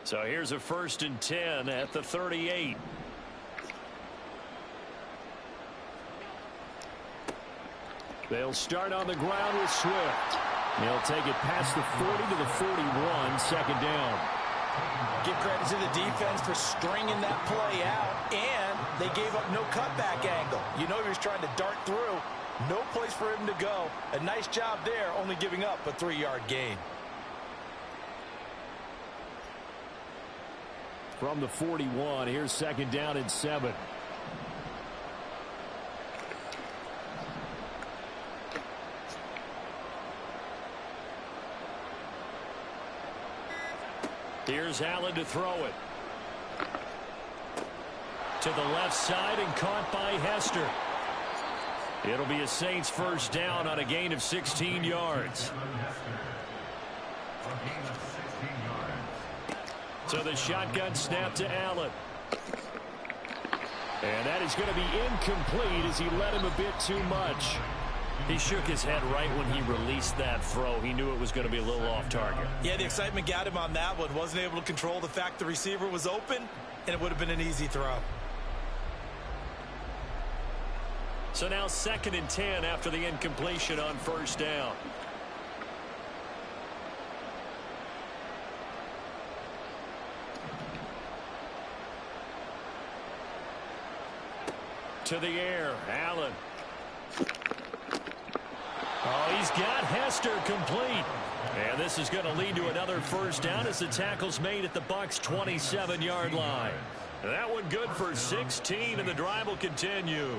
So here's a 1st and 10 at the 38. They'll start on the ground with Swift. He'll take it past the 40 to the 41, 2nd down. Give credit to the defense for stringing that play out, and they gave up no cutback angle. You know he was trying to dart through. No place for him to go. A nice job there, only giving up a 3-yard gain. From the 41, here's 2nd down and 7. Here's Allen to throw it. To the left side and caught by Hester. It'll be a Saints 1st down on a gain of 16 yards. So the shotgun snap to Allen. And that is going to be incomplete as he led him a bit too much. He shook his head right when he released that throw. He knew it was going to be a little off target. Yeah, the excitement got him on that one. Wasn't able to control the fact the receiver was open, and it would have been an easy throw. So now 2nd and 10 after the incompletion on 1st down. To the air, Allen. Oh, he's got Hester complete. And this is going to lead to another 1st down as the tackle's made at the Bucs' 27-yard line. That one good for 16, and the drive will continue.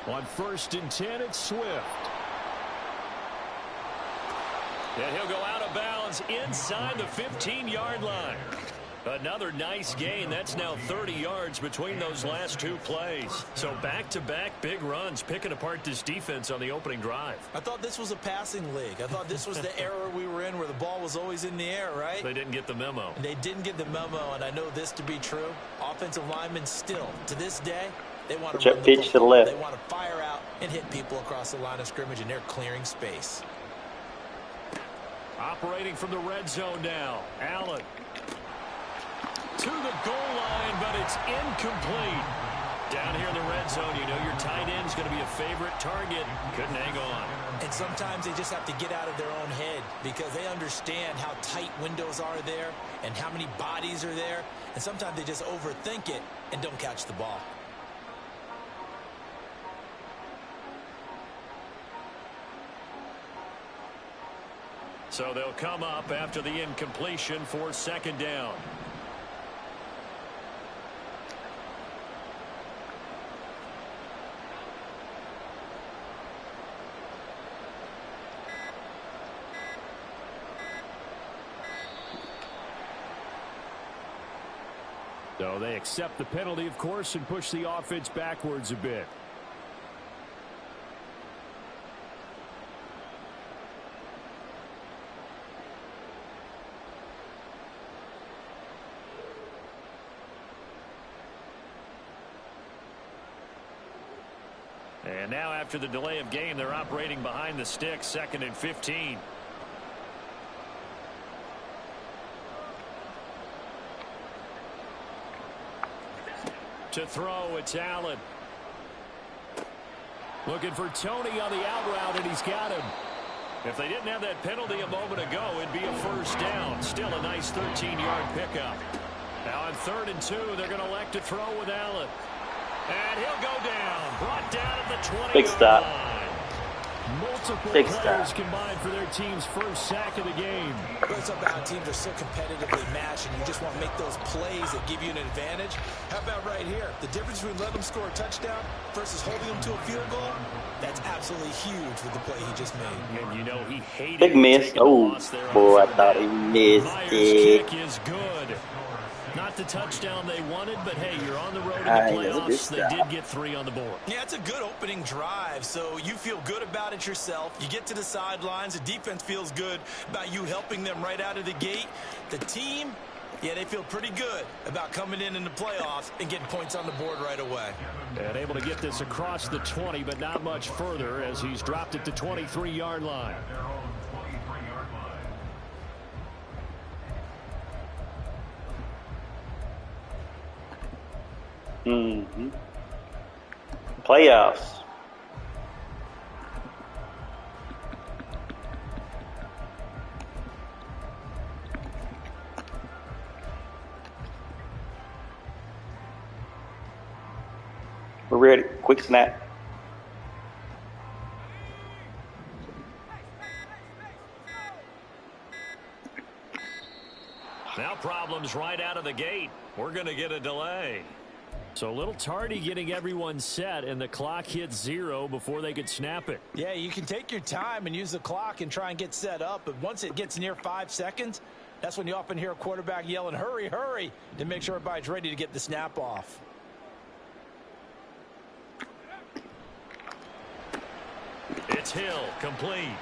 On 1st and 10, it's Swift. And he'll go out of bounds inside the 15-yard line. Another nice gain. That's now 30 yards between those last 2 plays. So back-to-back big runs, picking apart this defense on the opening drive. I thought this was a passing league. I thought this was the era we were in where the ball was always in the air, right? They didn't get the memo. They didn't get the memo, and I know this to be true. Offensive linemen still, to this day, they want to run the pitch to the left. They want to fire out and hit people across the line of scrimmage, and they're clearing space. Operating from the red zone now. Allen. To the goal line, but it's incomplete. Down here in the red zone, you know your tight end's going to be a favorite target. Couldn't hang on. And sometimes they just have to get out of their own head because they understand how tight windows are there and how many bodies are there. And sometimes they just overthink it and don't catch the ball. So they'll come up after the incompletion for 2nd down. So they accept the penalty, of course, and push the offense backwards a bit. And now after the delay of game, they're operating behind the sticks, 2nd and 15. To throw, it's Allen. Looking for Tony on the out route, and he's got him. If they didn't have that penalty a moment ago, it'd be a 1st down. Still a nice 13-yard pickup. Now on 3rd and 2, they're going to elect to throw with Allen. And he'll go down. Brought down at the 20. Big stop. Multiple Big players stop. combined for their team's 1st sack of the game. It's about how teams are so competitively matched, and you just want to make those plays that give you an advantage. How about right here? The difference between letting them score a touchdown versus holding them to a field goal, that's absolutely huge with the play he just made. And you know he hated Big miss. taking a Oh, loss there on boy, I 3rd and thought he down. missed Myers' it. kick is good. Not the touchdown they wanted, but hey, you're on the road in the I know this playoffs. They stuff. did get 3 on the board. Yeah, it's a good opening drive, so you feel good about it yourself. You get to the sidelines. The defense feels good about you helping them right out of the gate. The team Yeah, they feel pretty good about coming in the playoffs and getting points on the board right away. And able to get this across the 20, but not much further as he's dropped it to 23-yard line. Playoffs. We're ready. Quick snap. Now problems right out of the gate. We're going to get a delay. So a little tardy getting everyone set, and the clock hits 0 before they could snap it. Yeah, you can take your time and use the clock and try and get set up, but once it gets near 5 seconds, that's when you often hear a quarterback yelling, hurry, hurry, to make sure everybody's ready to get the snap off. It's Hill, complete.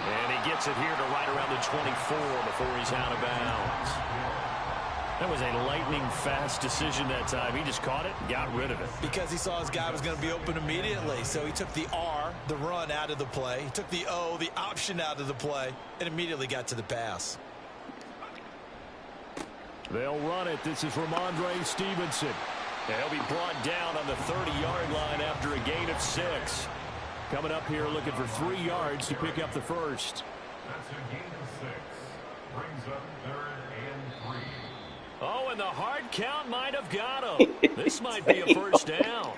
And he gets it here to right around the 24 before he's out of bounds. That was a lightning-fast decision that time. He just caught it and got rid of it. Because he saw his guy was going to be open immediately. So he took the R, the run, out of the play. He took the O, the option, out of the play, and immediately got to the pass. They'll run it. This is Ramondre Stevenson. And he'll be brought down on the 30-yard line after a gain of 6. Coming up here looking for 3 yards to pick up the first. That's a gain of 6. Brings up 3rd and 3. Oh, and the hard count might have got him. This might be a first down.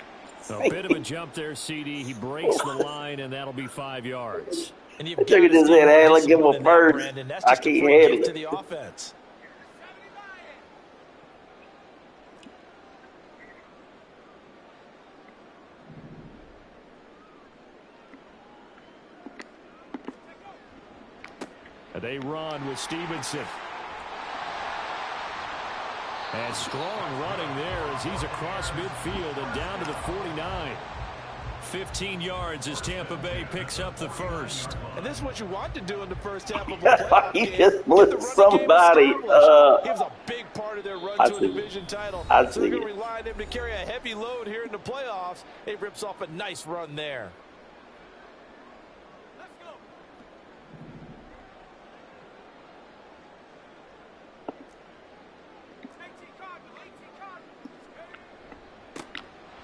A bit of a jump there, CD. He breaks the line, and that'll be 5 yards. And you've Look at this head. Hey, let's give him a first. I can't hear it. To the offense. They run with Stevenson. And strong running there as he's across midfield and down to the 49. 15 yards as Tampa Bay picks up the first. And this is what you want to do in the first half of a playoff He game. just blew somebody He was a big part of their run to a see. division title. I So they're see going to it. rely on him to carry a heavy load here in the playoffs. He rips off a nice run there.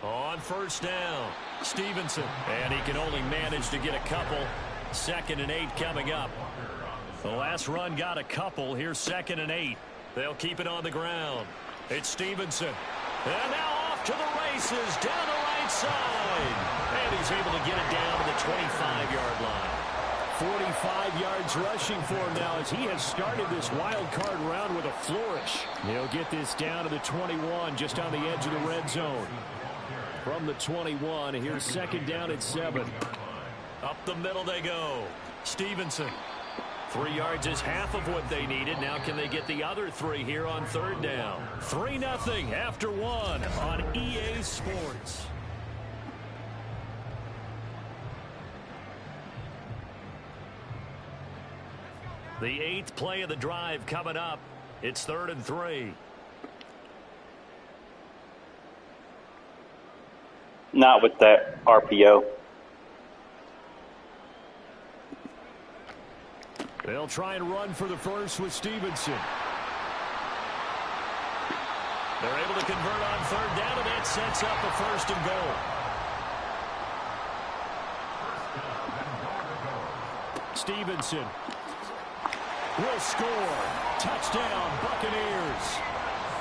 On first down, Stevenson. And he can only manage to get a couple. 2nd and 8 coming up. The last run got a couple. Here's 2nd and 8. They'll keep it on the ground. It's Stevenson. And now off to the races down the right side. And he's able to get it down to the 25-yard line. 45 yards rushing for him now as he has started this wild card round with a flourish. He'll get this down to the 21, just on the edge of the red zone. From the 21, here's 2nd down at 7. Up the middle they go. Stevenson. 3 yards is half of what they needed. Now can they get the other 3 here on 3rd down? 3-0 after 1 on EA Sports. The 8th play of the drive coming up. It's 3rd and 3. Not with that RPO. They'll try and run for the first with Stevenson. They're able to convert on 3rd down, and that sets up a 1st and goal. Stevenson will score. Touchdown, Buccaneers.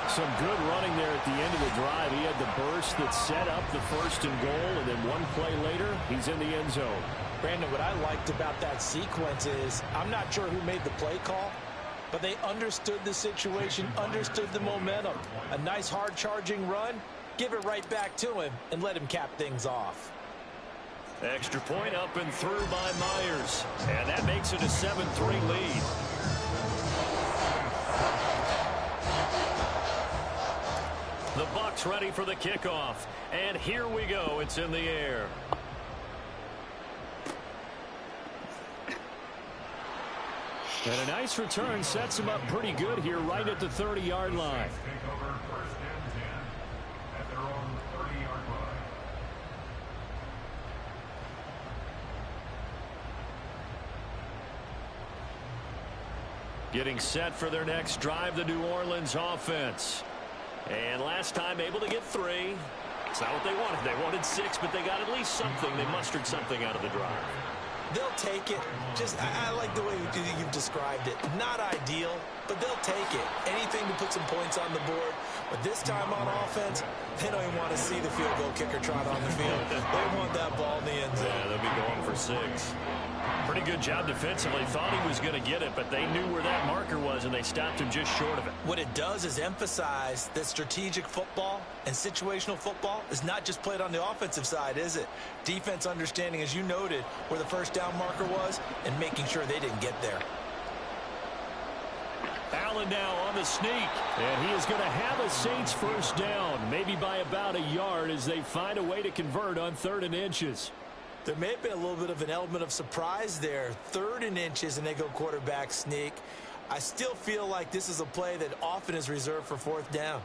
Some good running there at the end of the drive. He had the burst that set up the 1st and goal, and then one play later, he's in the end zone. Brandon, what I liked about that sequence is I'm not sure who made the play call, but they understood the situation, understood the momentum. A nice hard charging run, give it right back to him, and let him cap things off. Extra point up and through by Myers. And that makes it a 7-3 lead. The Bucs ready for the kickoff. And here we go. It's in the air. And a nice return sets him up pretty good here right at the 30-yard line. Take over 1st and 10 at their own 30-yard line. Getting set for their next drive, the New Orleans offense. And last time able to get 3. It's not what they wanted. They wanted 6, but they got at least something. They mustered something out of the drive. They'll take it. I like the way you've described it. Not ideal, but they'll take it. Anything to put some points on the board. But this time on offense, they don't even want to see the field goal kicker trot on the field. They want that ball in the end zone. Yeah, they'll be going for 6. Pretty good job defensively. Thought he was going to get it, but they knew where that marker was, and they stopped him just short of it. What it does is emphasize that strategic football and situational football is not just played on the offensive side, is it? Defense understanding, as you noted, where the first down marker was and making sure they didn't get there. Allen now on the sneak, and he is going to have a Saints first down, maybe by about a yard as they find a way to convert on 3rd and inches. There may have been a little bit of an element of surprise there. 3rd and inches, and they go quarterback sneak. I still feel like this is a play that often is reserved for 4th down.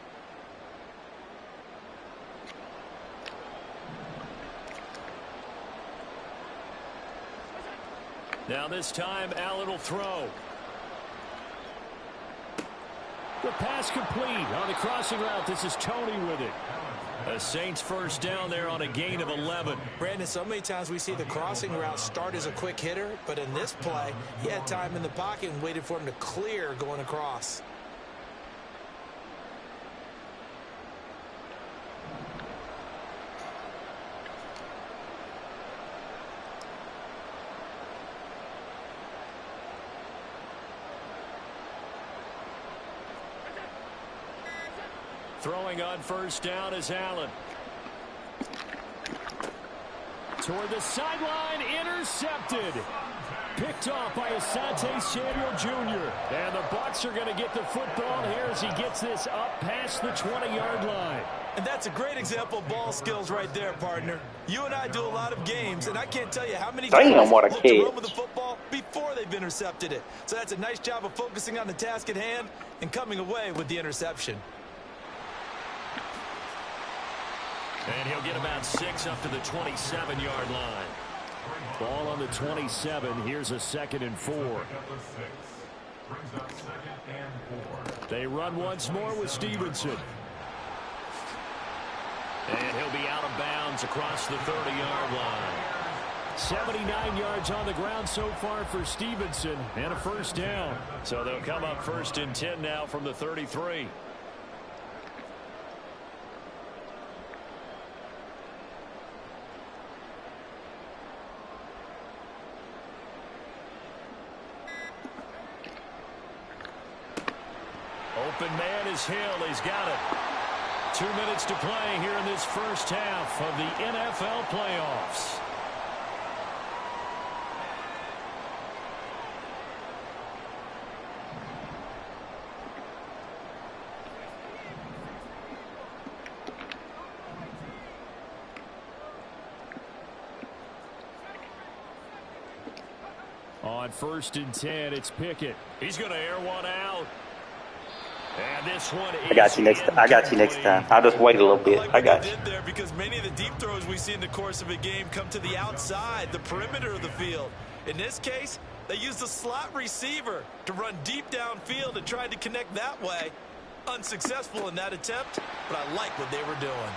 Now this time, Allen will throw. The pass complete on the crossing route. This is Tony with it. A Saints first down there on a gain of 11. Brandon, so many times we see the crossing route start as a quick hitter, but in this play, he had time in the pocket and waited for him to clear going across. Throwing on first down is Allen. Toward the sideline, intercepted. Picked off by Asante Samuel Jr. And the Bucs are going to get the football here as he gets this up past the 20-yard line. And that's a great example of ball skills right there, partner. You and I do a lot of games, and I can't tell you how many guys look to run with the football before they've intercepted it. So that's a nice job of focusing on the task at hand and coming away with the interception. And he'll get about 6 up to the 27-yard line. Ball on the 27. Here's a 2nd and 4. They run once more with Stevenson. And he'll be out of bounds across the 30-yard line. 79 yards on the ground so far for Stevenson and a first down. So they'll come up 1st and 10 now from the 33. Open man is Hill. He's got it. 2 minutes to play here in this first half of the NFL playoffs. On 1st and 10, it's Pickett. He's going to air one out. And this one is I got you next time. I'll just wait a little bit. I got you. There because many of the deep throws we see in the course of a game come to the outside, the perimeter of the field. In this case, they used a slot receiver to run deep downfield and tried to connect that way. Unsuccessful in that attempt, but I like what they were doing.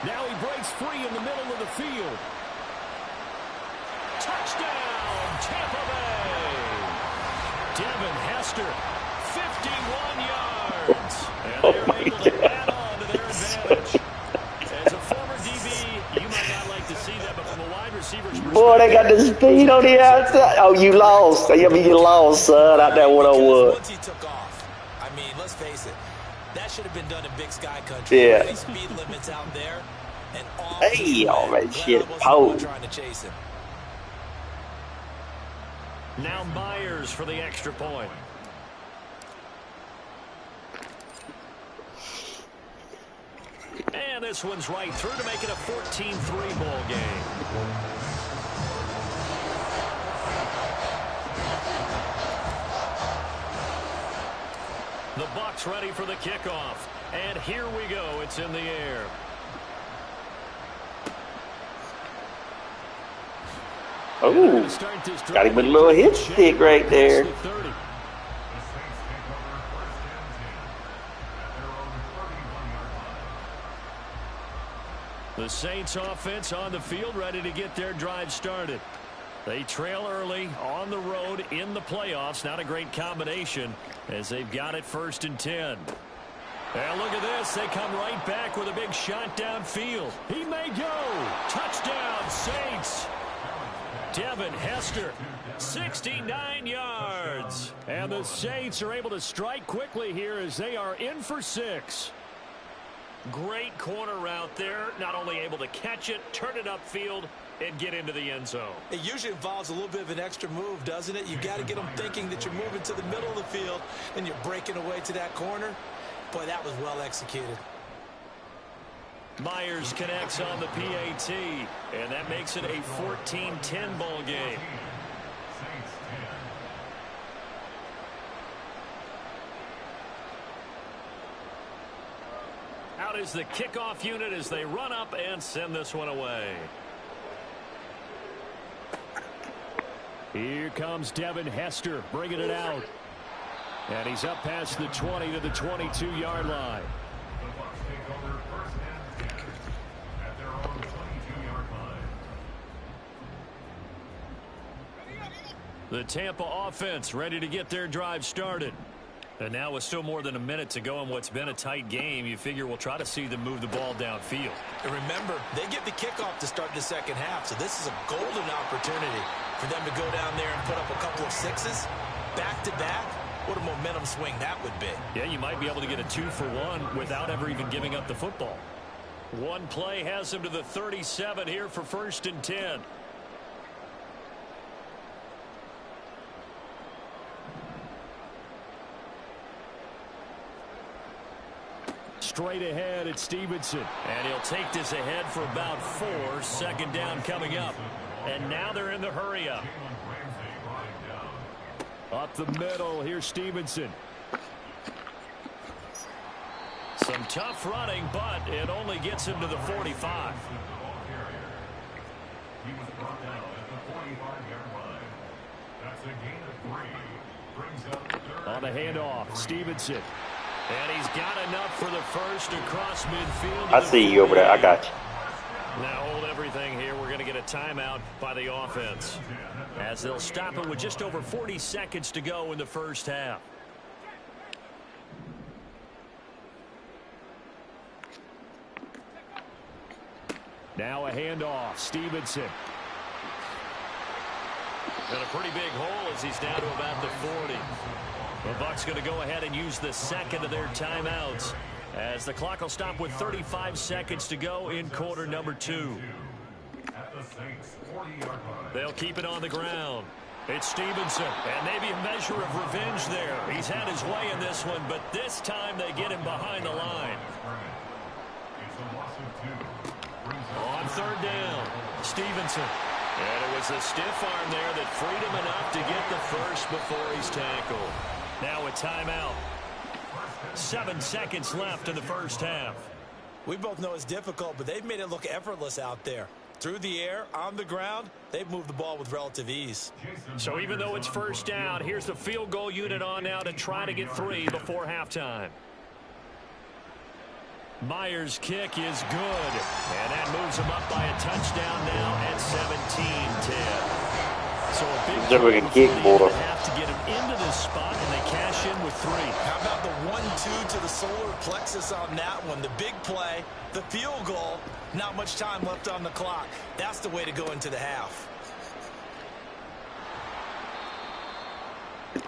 Now he breaks free in the middle of the field. Touchdown, Tampa Bay. Devin Hester, 51 yards. And they're able to add on to their advantage. As a former DB, you might not like to see that, but from a wide receiver's perspective. Boy, they got the speed on the outside. Oh, you lost. I mean, you lost, son, out there 101. Once he took off, I mean, let's face it, that should have been done in Big Sky Country. Yeah. Speed limits out there. And off Hey, all that shit. Oh. Trying to chase him. Now Myers for the extra point. And this one's right through to make it a 14-3 ball game. The Bucs ready for the kickoff. And here we go. It's in the air. Oh, got him with a little hit stick right there. The Saints offense on the field, ready to get their drive started. They trail early on the road in the playoffs. Not a great combination as they've got it 1st and 10. And look at this. They come right back with a big shot downfield. He may go. Touchdown, Saints. Devin Hester, 69 yards. And the Saints are able to strike quickly here as they are in for 6. Great corner route there. Not only able to catch it, turn it upfield, and get into the end zone. It usually involves a little bit of an extra move, doesn't it? You've got to get them thinking that you're moving to the middle of the field and you're breaking away to that corner. Boy, that was well executed. Myers connects on the PAT, and that makes it a 14-10 ball game. Out is the kickoff unit as they run up and send this one away. Here comes Devin Hester bringing it out. And he's up past the 20 to the 22-yard line. The Tampa offense ready to get their drive started. And now with still more than a minute to go in what's been a tight game, you figure we'll try to see them move the ball downfield. And remember, they get the kickoff to start the second half, so this is a golden opportunity for them to go down there and put up a couple of sixes back-to-back. What a momentum swing that would be. Yeah, you might be able to get a 2-for-1 without ever even giving up the football. One play has them to the 37 here for 1st and 10. Straight ahead at Stevenson. And he'll take this ahead for about 4. 2nd down coming up. And now they're in the hurry up. Up the middle, here's Stevenson. Some tough running, but it only gets him to the 45. He was brought down at the 45-yard line. That's a gain of 3. Brings up third. On the handoff, Stevenson. And he's got enough for the first across midfield. I see you over there. I got you. Now hold everything here. We're going to get a timeout by the offense, as they'll stop it with just over 40 seconds to go in the first half. Now a handoff. Stevenson. And a pretty big hole as he's down to about the 40. The Bucs going to go ahead and use the second of their timeouts, as the clock will stop with 35 seconds to go in quarter number 2. They'll keep it on the ground. It's Stevenson, and maybe a measure of revenge there. He's had his way in this one, but this time they get him behind the line. On 3rd down, Stevenson. And it was a stiff arm there that freed him enough to get the first before he's tackled. Now a timeout. 7 seconds left in the first half. We both know it's difficult, but they've made it look effortless out there. Through the air, on the ground, they've moved the ball with relative ease. So even though it's 1st down, here's the field goal unit on now to try to get 3 before halftime. Myers' kick is good, and that moves him up by a touchdown now at 17-10. So a big kick, boy. Have to get him into this spot, and they cash in with 3. How about the 1-2 to the solar plexus on that one? The big play, the field goal, not much time left on the clock. That's the way to go into the half.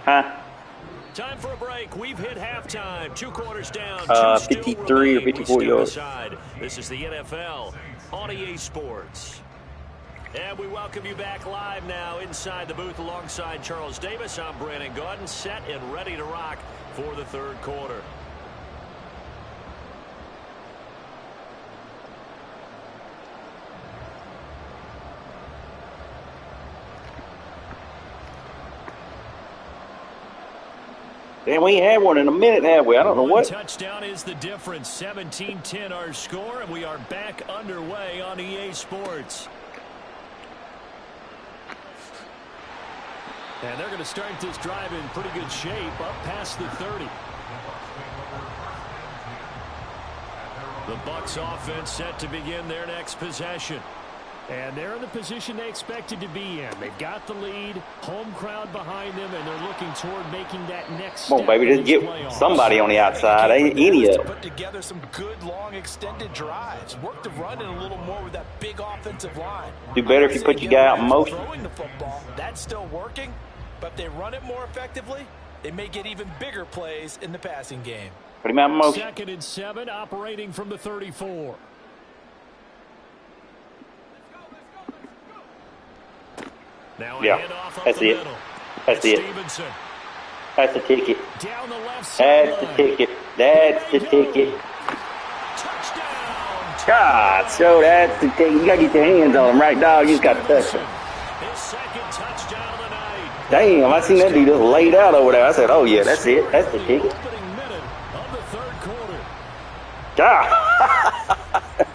Huh? Time for a break. We've hit halftime. 2 quarters down. 53 or 54 yards. This is the NFL on EA Sports. And we welcome you back live now inside the booth alongside Charles Davis. I'm Brandon Gaudin, set and ready to rock for the 3rd quarter. Damn, we ain't had one in a minute, have we? I don't know One what. touchdown is the difference. 17-10 our score, and we are back underway on EA Sports. And they're going to start this drive in pretty good shape, up past the 30. The Bucs offense set to begin their next possession. And they're in the position they expected to be in. They've got the lead, home crowd behind them, and they're looking toward making that next step. Come on, baby, just get somebody on the outside. Ain't any of them. Put together some good, long, extended drives. Work the run in a little more with that big offensive line. Do better if you put your guy out in motion. Throwing the football, that's still working, but if they run it more effectively, they may get even bigger plays in the passing game. Put him out in motion. 2nd and 7, operating from the 34. Now a Yeah, handoff up that's the it. middle. That's it. Stevenson That's the ticket. down the left That's the sideline. ticket. That's the ticket. Touchdown. God, so that's the ticket. You got to get your hands on him, right, dog? You just got to touch him. His 2nd touchdown of the night. Damn, I seen that dude just laid out over there. I said, oh, yeah, that's it. That's the ticket. Opening minute of the 3rd quarter. God.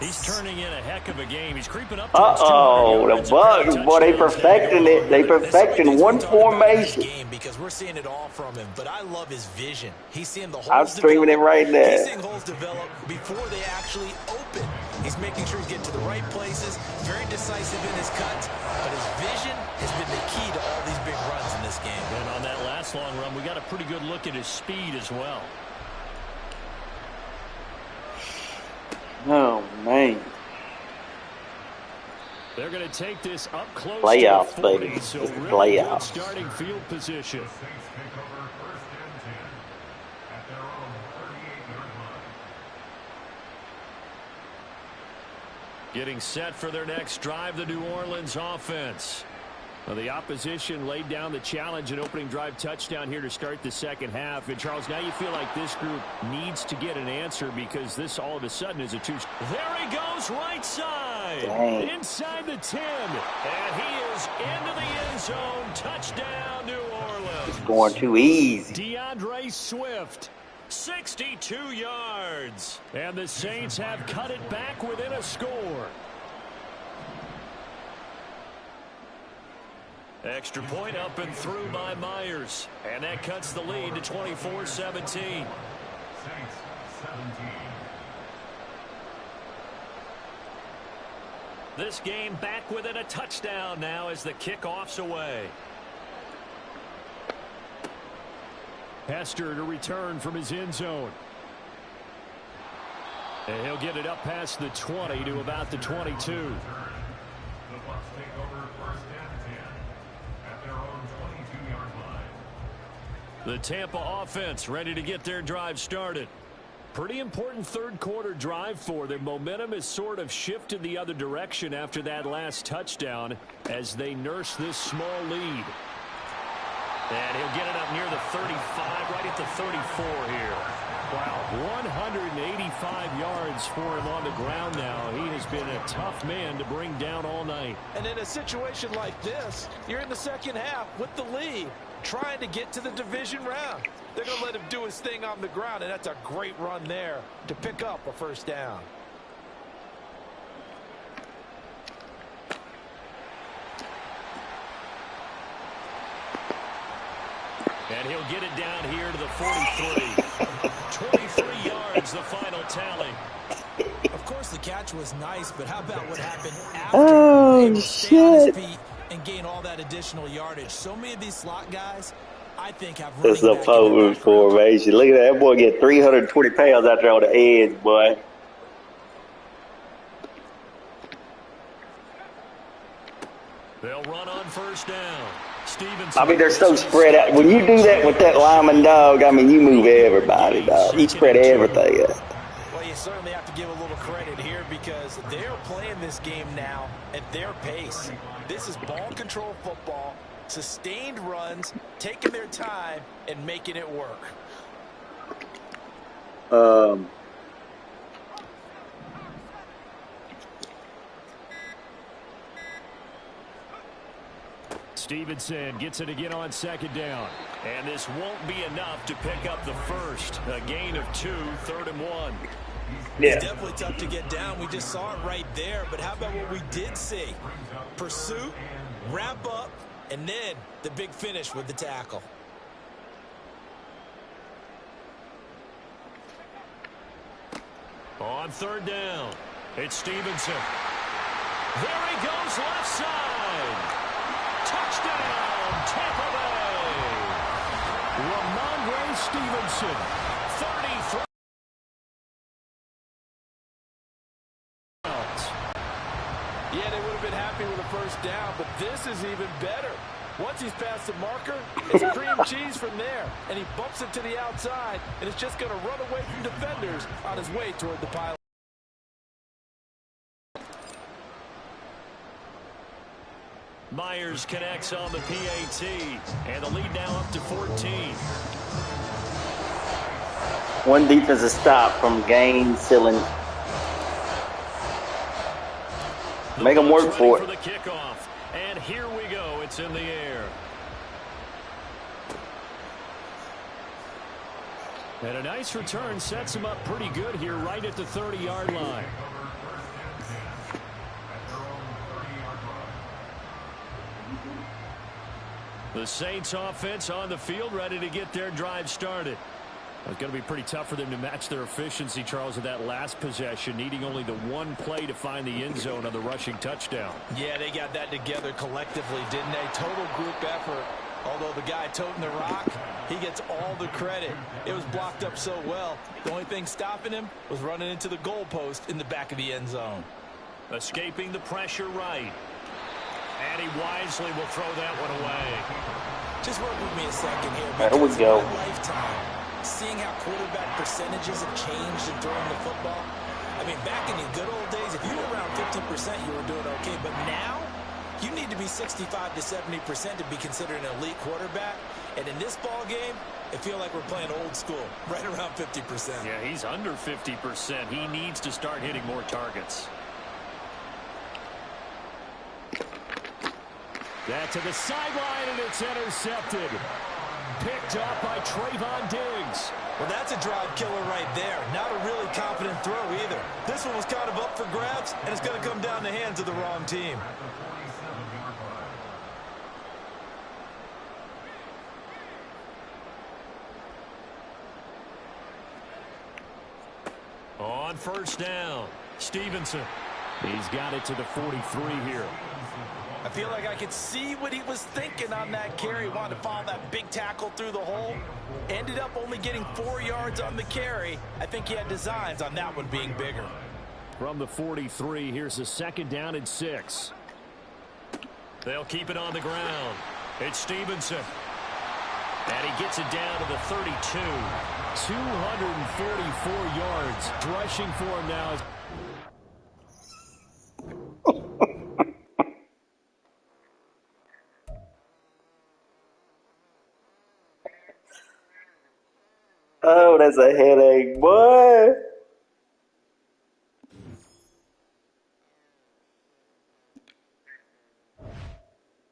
He's turning in a heck of a game. He's creeping up to Uh-oh, the Bucs, boy, they perfecting it. They perfecting one formation. Because we're seeing it all from him, but I love his vision. He's seeing the holes I'm streaming it develop. right now. He's seeing holes develop before they actually open. He's making sure he's getting to the right places, very decisive in his cuts, but his vision has been the key to all these big runs in this game. And on that last long run, we got a pretty good look at his speed as well. Oh, man. They're going to take this up close Playoffs, to the 40, baby. so It's really playoffs. good starting field position. The Saints take over 1st and 10 at their own 38-yard line. Getting set for their next drive, the New Orleans offense. Well, the opposition laid down the challenge and opening drive touchdown here to start the 2nd half. And, Charles, now you feel like this group needs to get an answer because this all of a sudden is a two. There he goes, right side. Dang. Inside the 10. And he is into the end zone. Touchdown, New Orleans. It's going too easy. DeAndre Swift, 62 yards. And the Saints have cut it back within a score. Extra point up and through by Myers. And that cuts the lead to 24-17. Saints 17. This game back within a touchdown now as the kickoff's away. Hester to return from his end zone. And he'll get it up past the 20 to about the 22. The Bucs take over 1st and 10 at their own 22-yard line. The Tampa offense ready to get their drive started. Pretty important 3rd quarter drive for them. Momentum has sort of shifted the other direction after that last touchdown as they nurse this small lead. And he'll get it up near the 35, right at the 34 here. Wow, 185 yards for him on the ground now. He has been a tough man to bring down all night. And in a situation like this, you're in the 2nd half with the lead, trying to get to the division round. They're going to let him do his thing on the ground, and that's a great run there to pick up a 1st down. And he'll get it down here to the 43. 23 yards, the final tally. Of course, the catch was nice, but how about what happened after? Oh, Able to stay on his shit. feet and gain all that additional yardage. So many of these slot guys, I think, have It's running a back in their potent background. formation. Look at that. That boy get 320 pounds out there on the edge, boy. They'll run on 1st down. Stevenson. I mean, they're so spread out. When you do that with that lineman, dog, I mean, you move everybody, dog. He spread everything out. Well, you certainly have to give a little credit here because they're playing this game now at their pace. This is ball control football, sustained runs, taking their time, and making it work. Stevenson gets it again on second down. And this won't be enough to pick up the first. A gain of 2, 3rd and 1. Yeah. It's definitely tough to get down. We just saw it right there. But how about what we did see? Pursuit, wrap up, and then the big finish with the tackle. On 3rd down, it's Stevenson. There he goes, left side. Touchdown, Tampa Bay. Ramondre Stevenson, 33. Yeah, they would have been happy with a first down, but this is even better. Once he's past the marker, it's cream cheese from there. And he bumps it to the outside, and it's just going to run away from defenders on his way toward the pile. Myers connects on the PAT, and the lead now up to 14. One defensive stop from Gaines, Silling. Make them work for it. For the kickoff. And here we go. It's in the air. And a nice return sets him up pretty good here right at the 30-yard line. The Saints offense on the field, ready to get their drive started. It's going to be pretty tough for them to match their efficiency, Charles, in that last possession, needing only the one play to find the end zone on the rushing touchdown. Yeah, they got that together collectively, didn't they? Total group effort. Although the guy toting the rock, he gets all the credit. It was blocked up so well. The only thing stopping him was running into the goalpost in the back of the end zone. Escaping the pressure right. And he wisely will throw that one away. Just work with me a second here. There we go. In my lifetime, seeing how quarterback percentages have changed in throwing the football. I mean, back in the good old days, if you were around 50%, you were doing okay. But now, you need to be 65 to 70% to be considered an elite quarterback. And in this ball game, I feel like we're playing old school, right around 50%. Yeah, he's under 50%. He needs to start hitting more targets. That to the sideline, and it's intercepted. Picked up by Trayvon Diggs. Well, that's a drive killer right there. Not a really confident throw either. This one was kind of up for grabs, and it's going to come down the hands of the wrong team. On 1st down, Stevenson. He's got it to the 43 here. I feel like I could see what he was thinking on that carry. Wanted to follow that big tackle through the hole. Ended up only getting 4 yards on the carry. I think he had designs on that one being bigger. From the 43, here's a 2nd down and 6. They'll keep it on the ground. It's Stevenson. And he gets it down to the 32. 244 yards. Rushing for him now. Oh, that's a headache, boy.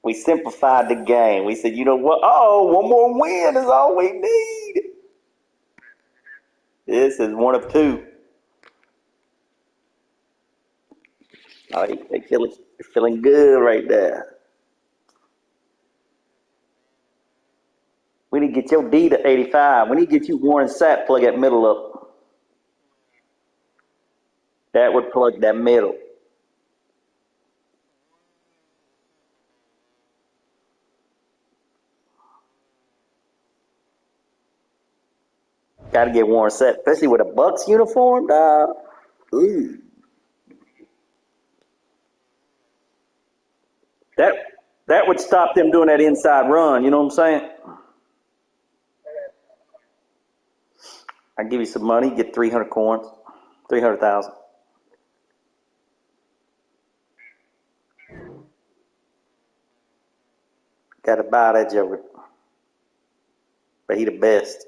We simplified the game. We said, you know what? Oh, one more win is all we need. This is one of 2. Oh, they're feeling good right there. We need to get your D to 85. We need to get you Warren Sapp, plug that middle up. That would plug that middle. Got to get Warren Sapp, especially with a Bucks uniform. Ooh. That would stop them doing that inside run. You know what I'm saying? I give you some money, get 300 coins, 300,000. Got to buy that joker, but he the best.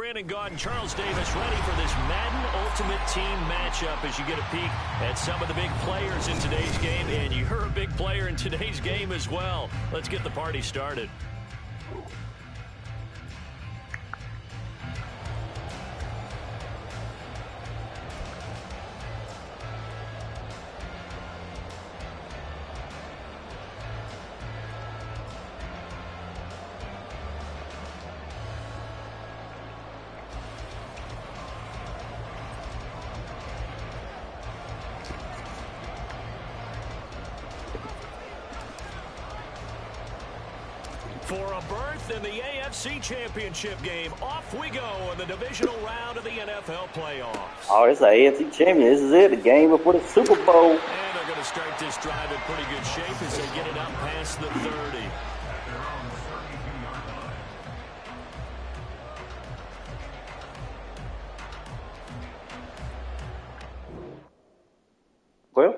Brandon Gaudin, Charles Davis ready for this Madden Ultimate Team matchup as you get a peek at some of the big players in today's game. And you're a big player in today's game as well. Let's get the party started. For a berth in the AFC Championship game, off we go in the divisional round of the NFL playoffs. Oh, it's the AFC Champion. This is it, the game before the Super Bowl. And they're going to start this drive in pretty good shape as they get it up past the 30. Well,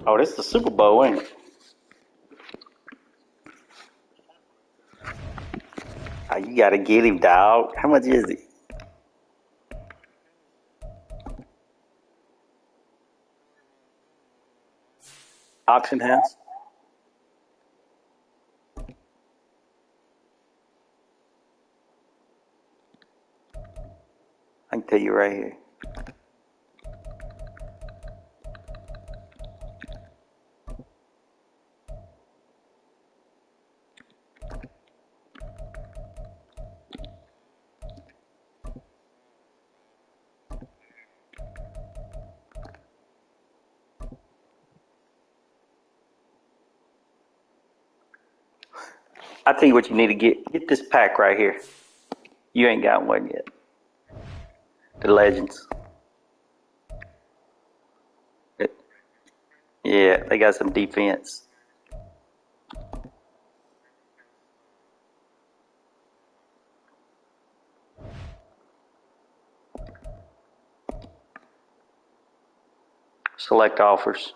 oh, this is the Super Bowl, ain't it? Oh, you got to get him, dog. How much is it? Auction house? I can tell you right here. I tell you what you need to get. Get this pack right here. You ain't got one yet. The Legends. Yeah, they got some defense. Select offers.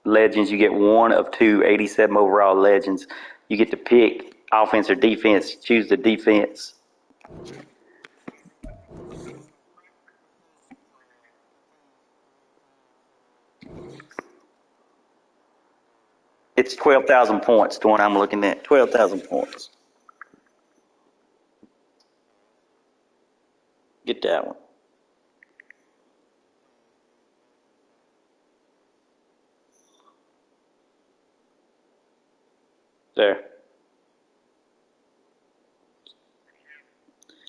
Legends, you get one of two 87 overall Legends. You get to pick offense or defense. Choose the defense. It's 12,000 points, the one I'm looking at. 12,000 points. Get that one. There.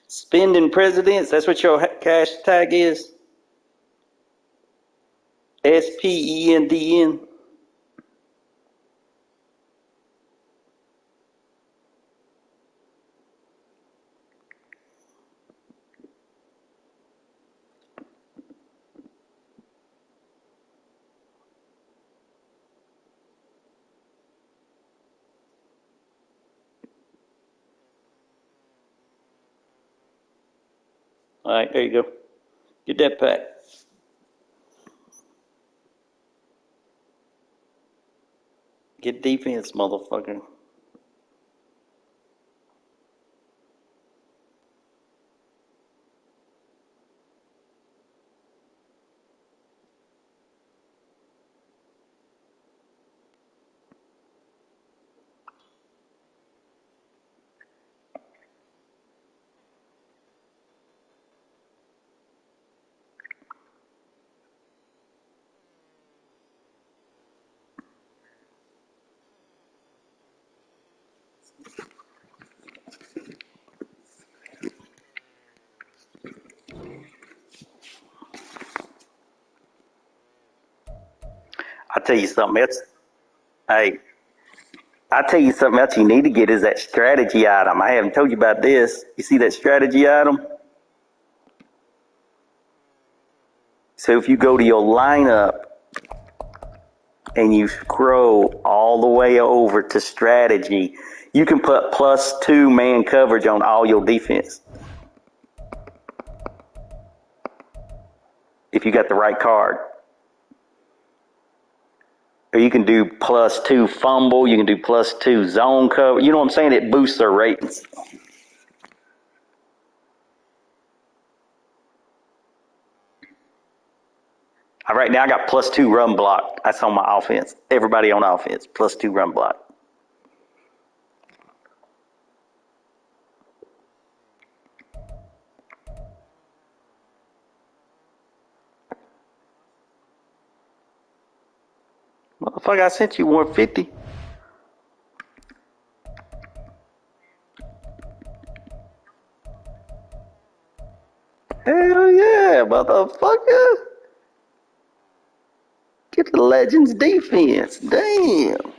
Spending presidents, that's what your cash tag is? SPENDN. All right, there you go. Get that pack. Get defense, motherfucker. I tell you something else. Hey, I tell you something else you need to get is that strategy item. I haven't told you about this. You see that strategy item? So if you go to your lineup and you scroll all the way over to strategy, you can put +2 man coverage on all your defense. If you got the right card. Or you can do +2 fumble, you can do +2 zone cover. You know what I'm saying? It boosts their ratings. Right now I got +2 run block. That's on my offense. Everybody on offense, +2 run block. Motherfucker, I sent you 150. Hell yeah, motherfucker. Get the Legends defense. Damn.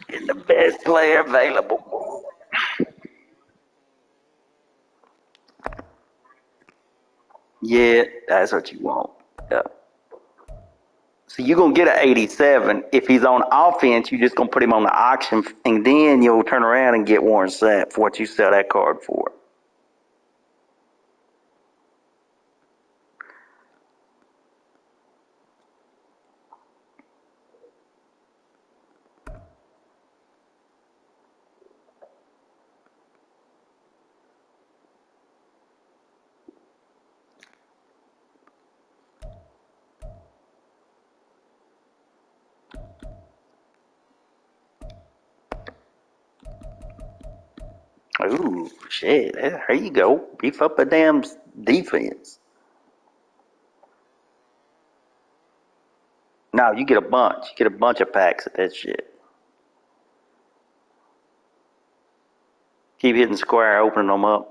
Get the best player available. Yeah, that's what you want. Yeah. So you're going to get an 87. If he's on offense, you're just going to put him on the auction, and then you'll turn around and get Warren Sapp for what you sell that card for. Ooh, shit. There you go. Beef up a damn defense. No, you get a bunch. You get a bunch of packs of that shit. Keep hitting square, opening them up.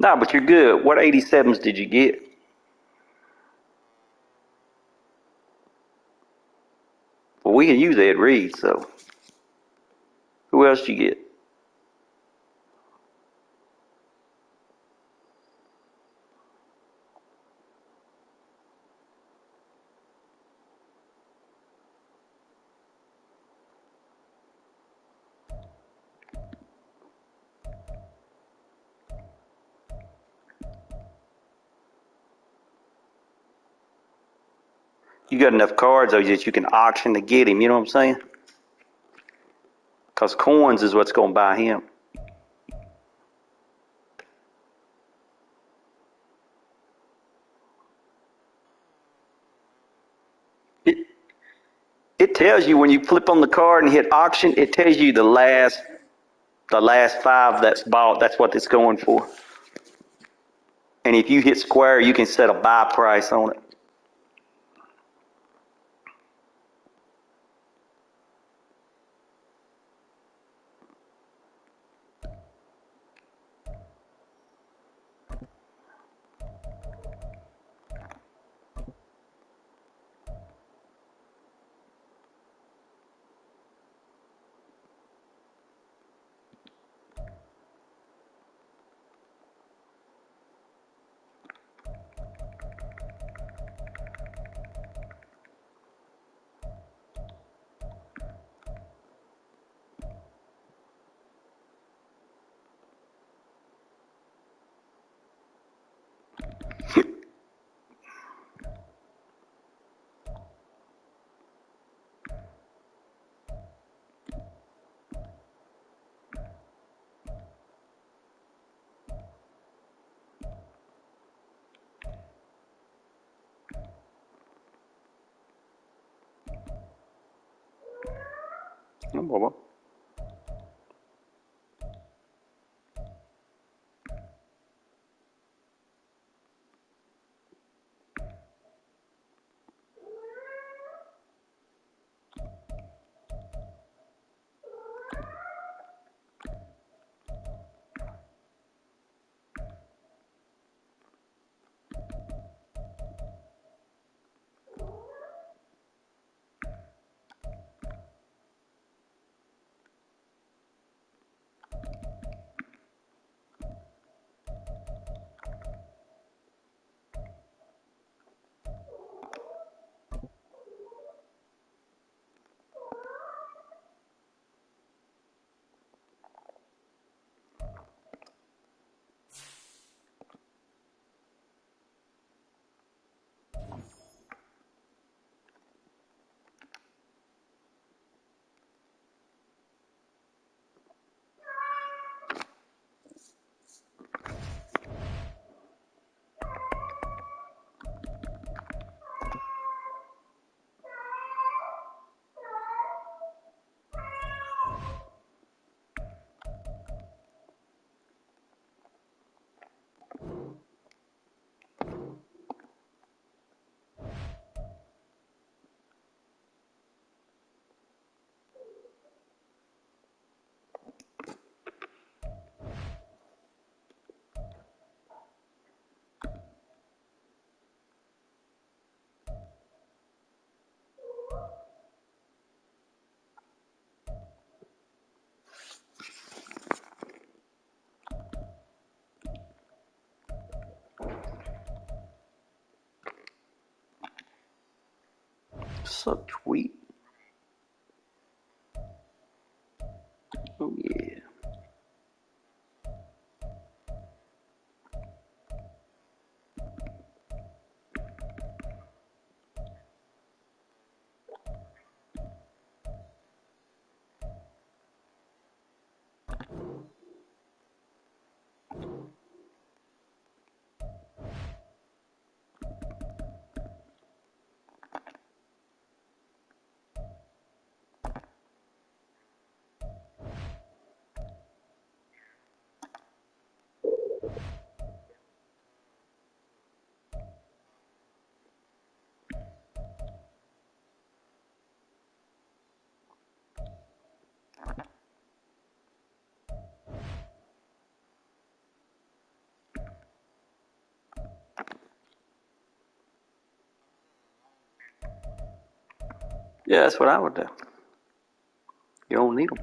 No, but you're good. What 87s did you get? Well, we can use Ed Reed, so. Who else did you get? You got enough cards, though, that you can auction to get him. You know what I'm saying? Because coins is what's going to buy him. It, it tells you when you flip on the card and hit auction, it tells you the last five that's bought. That's what it's going for. And if you hit square, you can set a buy price on it. No problem. Subtweet. Oh, yeah. Yeah, that's what I would do. You don't need them.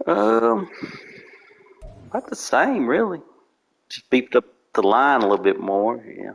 Um, about the same, really. Just beefed up the line a little bit more. Yeah.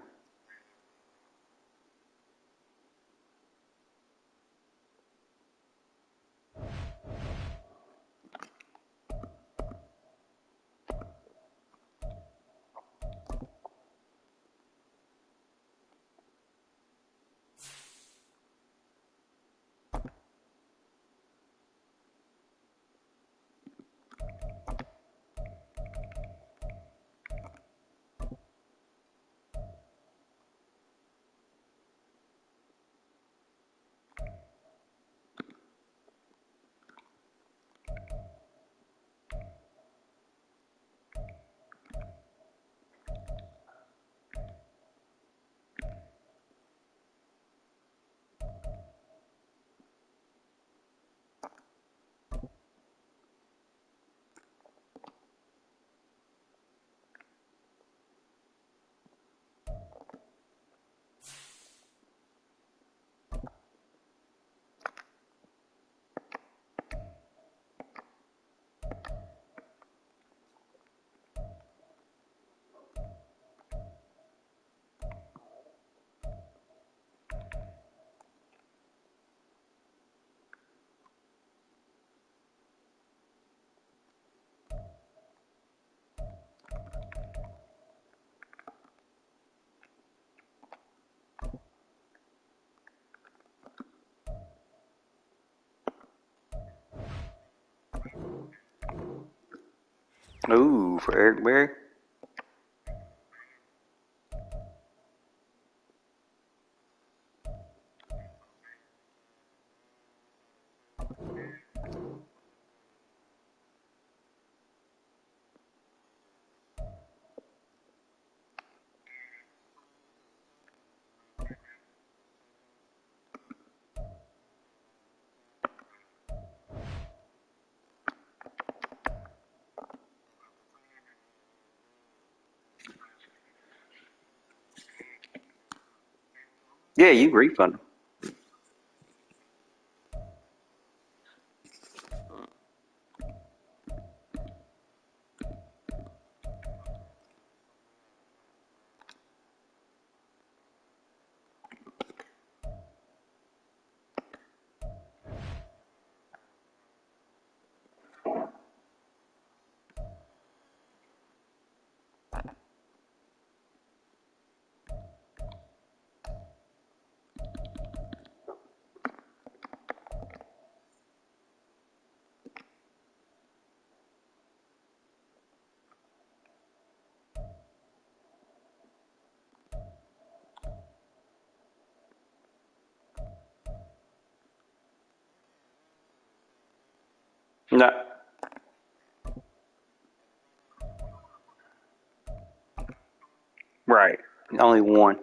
Ooh, for Eric Berry. Yeah, you refund them. No. Right. Only one.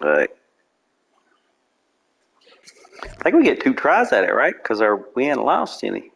Right. I think we get 2 tries at it, right? Because we ain't lost any.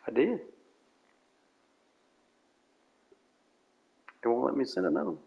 I did. It won't let me send another one.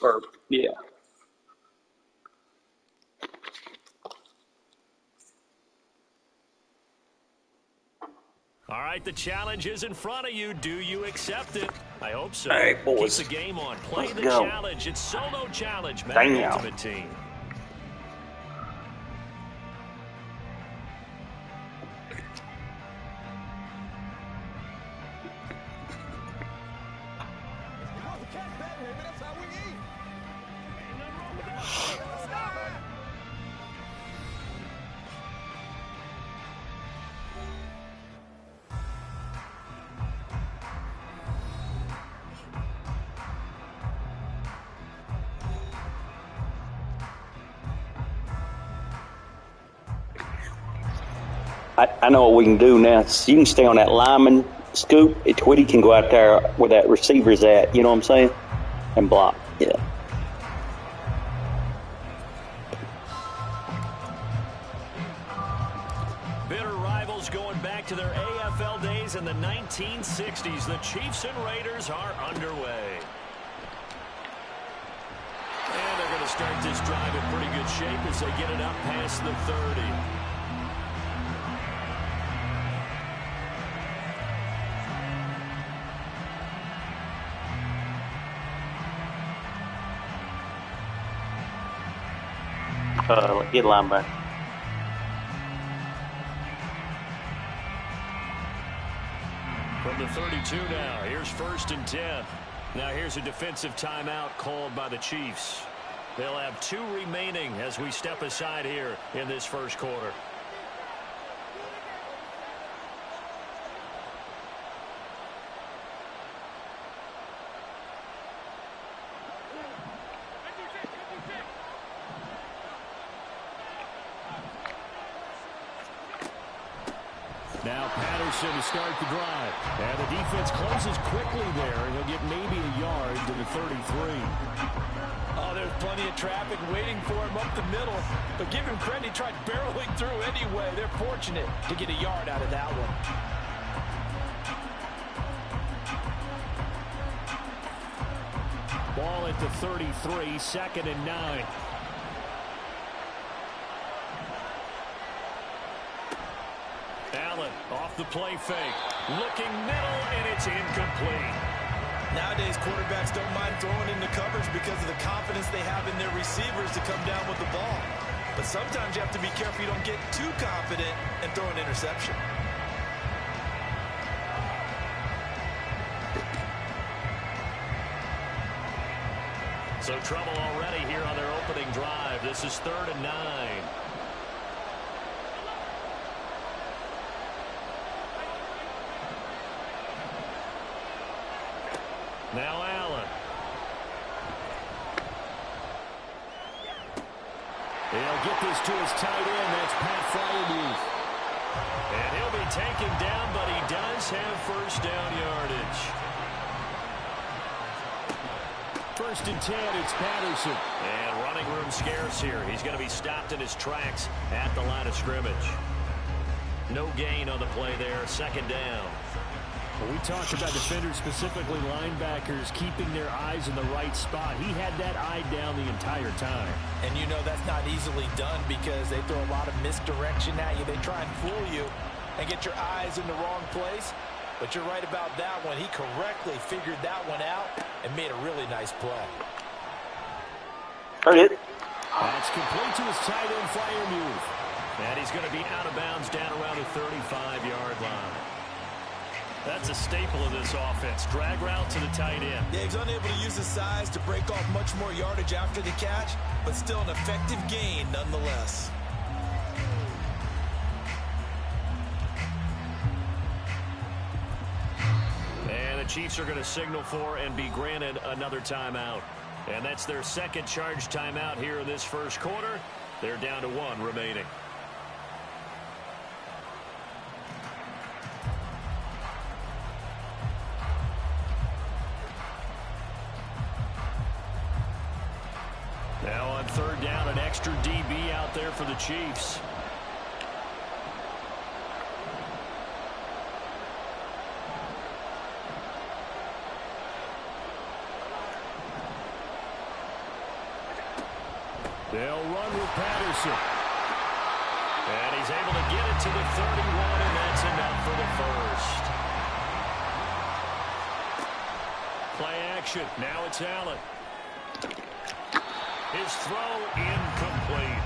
Or, yeah. All right, the challenge is in front of you. Do you accept it? I hope so. All right, boys. Keep the game on. Play Let's the go. challenge. It's solo challenge, Damn. Madden Ultimate Team. I know what we can do now. So you can stay on that lineman scoop. Twitty can go out there where that receiver's at, you know what I'm saying? And block. Yeah. Bitter rivals going back to their AFL days in the 1960s. The Chiefs and Raiders are underway. And they're going to start this drive in pretty good shape as they get it up past the 30. Get linebacker. From the 32 now, here's 1st and 10. Now here's a defensive timeout called by the Chiefs. They'll have 2 remaining as we step aside here in this first quarter. Now Patterson to start the drive. And the defense closes quickly there, and he'll get maybe a yard to the 33. Oh, there's plenty of traffic waiting for him up the middle. But give him credit, he tried barreling through anyway. They're fortunate to get a yard out of that one. Ball at the 33, 2nd and 9. Allen off the play fake. Looking middle, and it's incomplete. Nowadays, quarterbacks don't mind throwing into coverage because of the confidence they have in their receivers to come down with the ball. But sometimes you have to be careful you don't get too confident and throw an interception. So trouble already here on their opening drive. This is 3rd and 9. Now Allen. He'll get this to his tight end. That's Pat Freiermuth. And he'll be taken down, but he does have 1st down yardage. 1st and 10, it's Patterson. And running room scarce here. He's going to be stopped in his tracks at the line of scrimmage. No gain on the play there. 2nd down. Well, we talked about defenders, specifically linebackers, keeping their eyes in the right spot. He had that eye down the entire time. And you know that's not easily done because they throw a lot of misdirection at you. They try and fool you and get your eyes in the wrong place. But you're right about that one. He correctly figured that one out and made a really nice play. Heard it. That's complete to his tight end, Freiermuth. And he's going to be out of bounds down around the 35-yard line. That's a staple of this offense. Drag route to the tight end. Yeah, he's unable to use his size to break off much more yardage after the catch, but still an effective gain nonetheless. And the Chiefs are going to signal for and be granted another timeout. And that's their 2nd charge timeout here in this first quarter. They're down to 1 remaining. Now on 3rd down, an extra DB out there for the Chiefs. They'll run with Patterson. And he's able to get it to the 31, and that's enough for the first. Play action. Now it's Allen. His throw incomplete.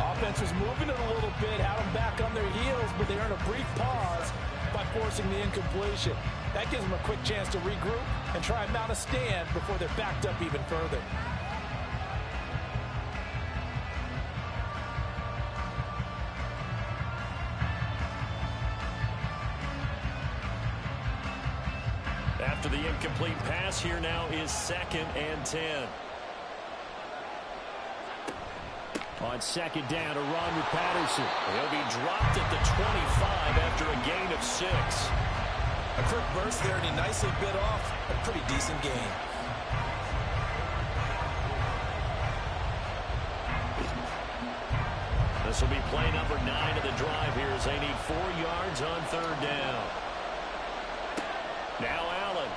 Offense was moving it a little bit, had them back on their heels, but they earned a brief pause by forcing the incompletion. That gives them a quick chance to regroup and try and mount a stand before they're backed up even further. After the incomplete pass, here now is 2nd and 10. On 2nd down, a run with Patterson. He'll be dropped at the 25 after a gain of 6. A quick burst there, and he nicely bit off a pretty decent gain. This will be play number 9 of the drive here as they need 4 yards on 3rd down. Now Allen.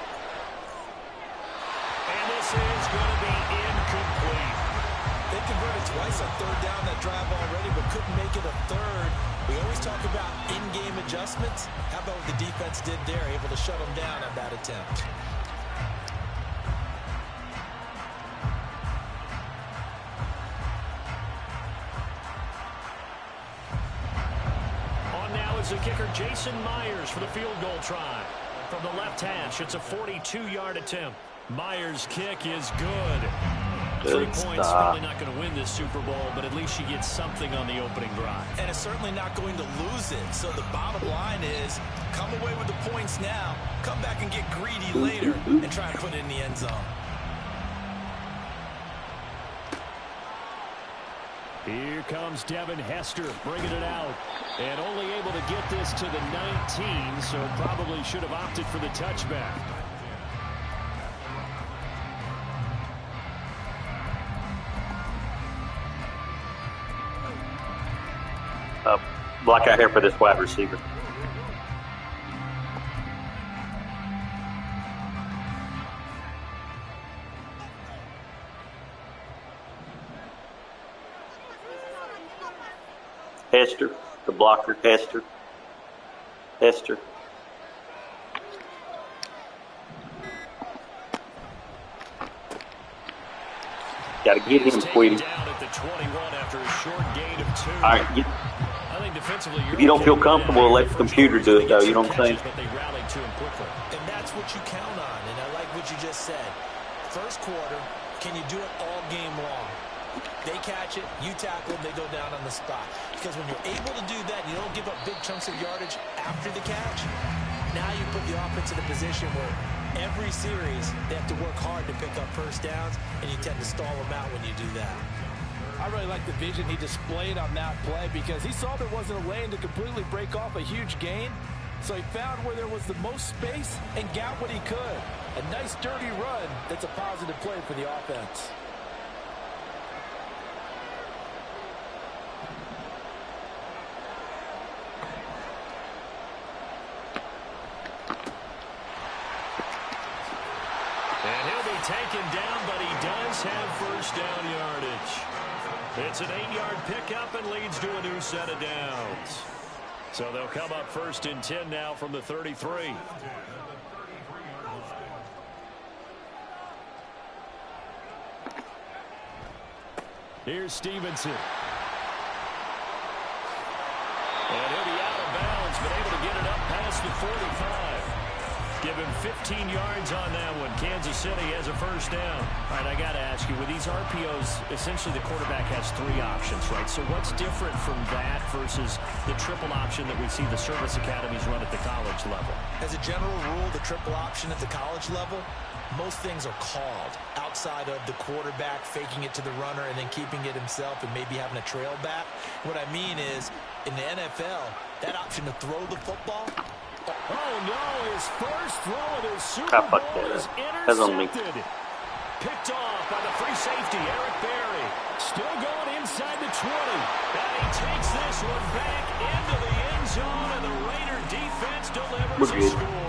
And this is going to be incomplete. They converted twice on 3rd down that drive already, but couldn't make it a 3rd. We always talk about in-game adjustments. How about what the defense did there, able to shut them down on that attempt. On now is the kicker Jason Myers for the field goal try. From the left hash, it's a 42-yard attempt. Myers' kick is good. 3 points, probably not going to win this Super Bowl, but at least she gets something on the opening drive. And it's certainly not going to lose it. So the bottom line is, come away with the points now, come back and get greedy later, and try and put it in the end zone. Here comes Devin Hester bringing it out. And only able to get this to the 19, so probably should have opted for the touchback. Block out here for this wide receiver. Hester, the blocker, Hester. Got to get him, Tweety. Down at the 21 after a short gain of 2. All right, I think defensively, if you don't feel comfortable, let the computer do it, though. You know what I'm saying? But they rallied to him quickly. And that's what you count on, and I like what you just said. First quarter, can you do it all game long? They catch it, you tackle them, they go down on the spot. Because when you're able to do that, you don't give up big chunks of yardage after the catch, now you put the offense in a position where every series they have to work hard to pick up first downs, and you tend to stall them out when you do that. I really like the vision he displayed on that play because he saw there wasn't a lane to completely break off a huge gain. So he found where there was the most space and got what he could. A nice dirty run that's a positive play for the offense. And he'll be taken down, but he does have first down yardage. It's an 8-yard pickup and leads to a new set of downs. So they'll come up 1st and 10 now from the 33. Here's Stevenson. And he'll be out of bounds, but able to get it up past the 45. Give him 15 yards on that one. Kansas City has a first down. All right, I got to ask you, with these RPOs, essentially the quarterback has 3 options, right? So what's different from that versus the triple option that we see the service academies run at the college level? As a general rule, the triple option at the college level, most things are called outside of the quarterback faking it to the runner and then keeping it himself and maybe having a trail back. What I mean is, in the NFL, that option to throw the football. Oh, no, his first throw of his Super Bowl is intercepted. Picked off by the free safety, Eric Berry. Still going inside the 20. And he takes this one back into the end zone, and the Raider defense delivers a score.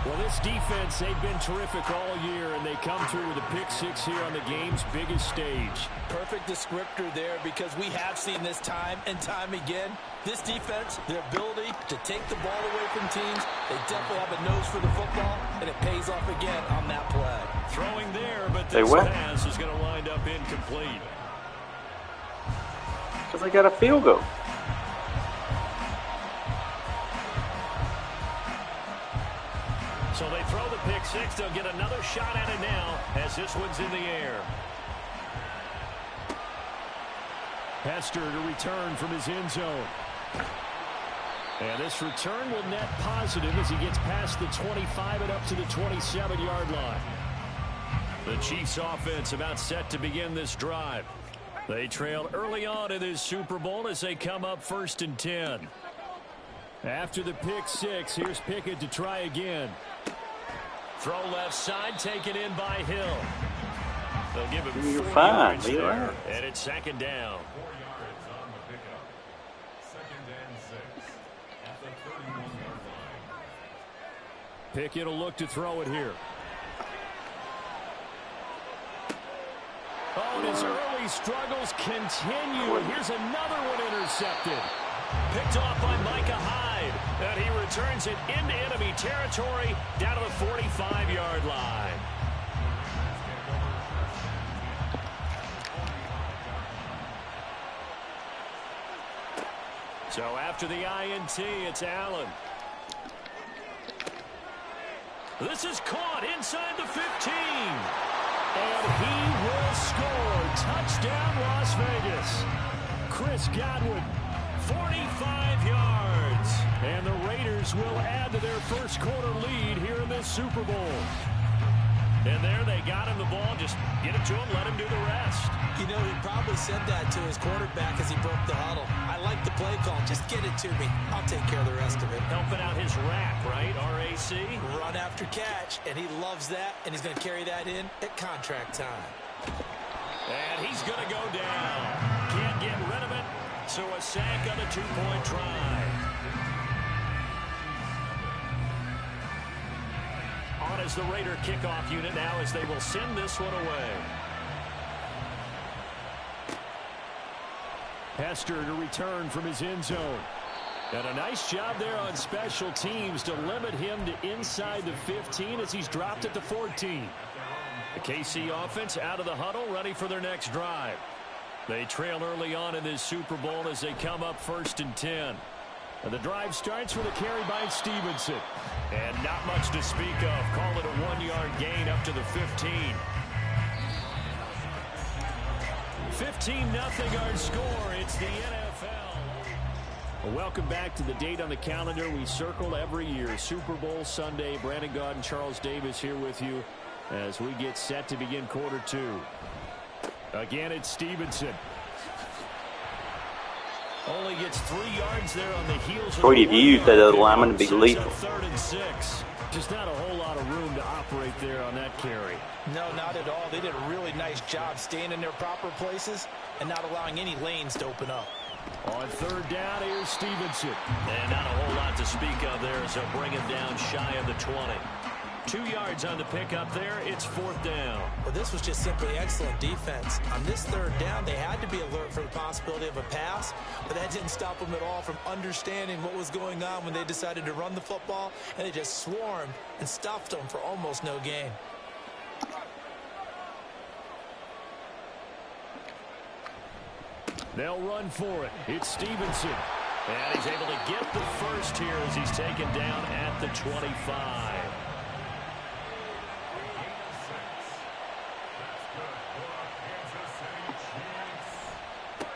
Well, this defense, they've been terrific all year, and they come through with a pick six here on the game's biggest stage. Perfect descriptor there, because we have seen this time and time again. This defense, their ability to take the ball away from teams, they definitely have a nose for the football, and it pays off again on that play. Throwing there, but this pass is going to wind up incomplete. Because they got a field goal. So they throw the pick six. They'll get another shot at it now as this one's in the air. Hester to return from his end zone. And this return will net positive as he gets past the 25 and up to the 27-yard line. The Chiefs offense about set to begin this drive. They trailed early on in this Super Bowl as they come up 1st and 10. After the pick six, here's Pickett to try again. Throw left side, taken in by Hill. They'll give him 4 fine, yards there, and it's 2nd down. 4 yards on the pickup. 2nd and 6 at the 31-yard line. Pickett will look to throw it here. Oh, and his early struggles continue. Here's another one intercepted. Picked off by Micah Hyde. And he returns it into enemy territory down to the 45-yard line. So after the INT, it's Allen. This is caught inside the 15. And he will score. Touchdown, Las Vegas. Chris Godwin, 45 yards. And the Raiders will add to their first quarter lead here in this Super Bowl. And there they got him the ball. Just get it to him, let him do the rest. You know, he probably said that to his quarterback as he broke the huddle. I like the play call. Just get it to me. I'll take care of the rest of it. Helping out his rack, right? RAC. Run after catch, and he loves that, and he's going to carry that in at contract time. And he's going to go down. Can't get rid of it. So a sack on the 2-point try. On as the Raider kickoff unit now as they will send this one away. Hester to return from his end zone. And a nice job there on special teams to limit him to inside the 15 as he's dropped at the 14. The KC offense out of the huddle, ready for their next drive. They trail early on in this Super Bowl as they come up 1st and 10. And the drive starts with a carry by Stevenson. And not much to speak of. Call it a 1-yard gain up to the 15. 15-0 our score. It's the NFL. Well, welcome back to the date on the calendar we circle every year. Super Bowl Sunday. Brandon Gaudin and Charles Davis here with you as we get set to begin quarter 2. Again, it's Stevenson. Only gets 3 yards there on the heels of Brady, if you use that other lineman to be lethal. 3rd and 6. Just not a whole lot of room to operate there on that carry. No, not at all. They did a really nice job staying in their proper places and not allowing any lanes to open up. On 3rd down, here's Stevenson. And not a whole lot to speak of there as they'll bring him down shy of the 20. 2 yards on the pickup there. It's 4th down. Well, this was just simply excellent defense. On this 3rd down, they had to be alert for the possibility of a pass, but that didn't stop them at all from understanding what was going on when they decided to run the football, and they just swarmed and stuffed them for almost no gain. They'll run for it. It's Stevenson. And he's able to get the first here as he's taken down at the 25.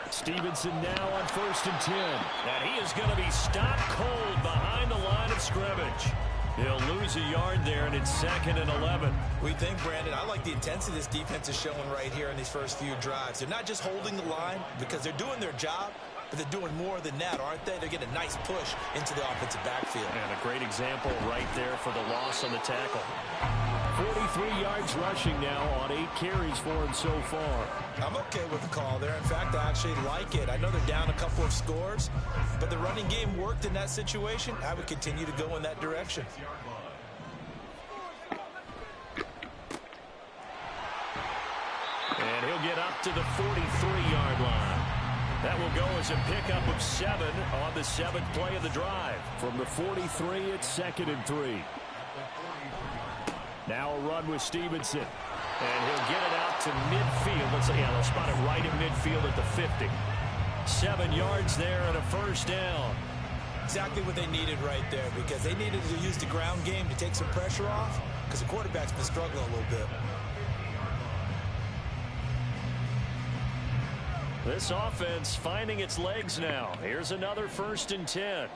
Stevenson now on 1st and 10. And he is going to be stopped cold behind the line of scrimmage. He'll lose a yard there, and it's 2nd and 11. We think, Brandon, I like the intensity this defense is showing right here in these first few drives. They're not just holding the line because they're doing their job, but they're doing more than that, aren't they? They're getting a nice push into the offensive backfield. And a great example right there for the loss on the tackle. 43 yards rushing now on 8 carries for him so far. I'm okay with the call there. In fact, I actually like it. I know they're down a couple of scores, but the running game worked in that situation. I would continue to go in that direction. stop to the 43-yard line. That will go as a pickup of 7 on the 7th play of the drive. From the 43, it's 2nd and 3. Now a run with Stevenson. And he'll get it out to midfield. They'll spot it right in midfield at the 50. 7 yards there and a first down. Exactly what they needed right there, because they needed to use the ground game to take some pressure off, because the quarterback's been struggling a little bit. This offense finding its legs now. Here's another 1st and 10.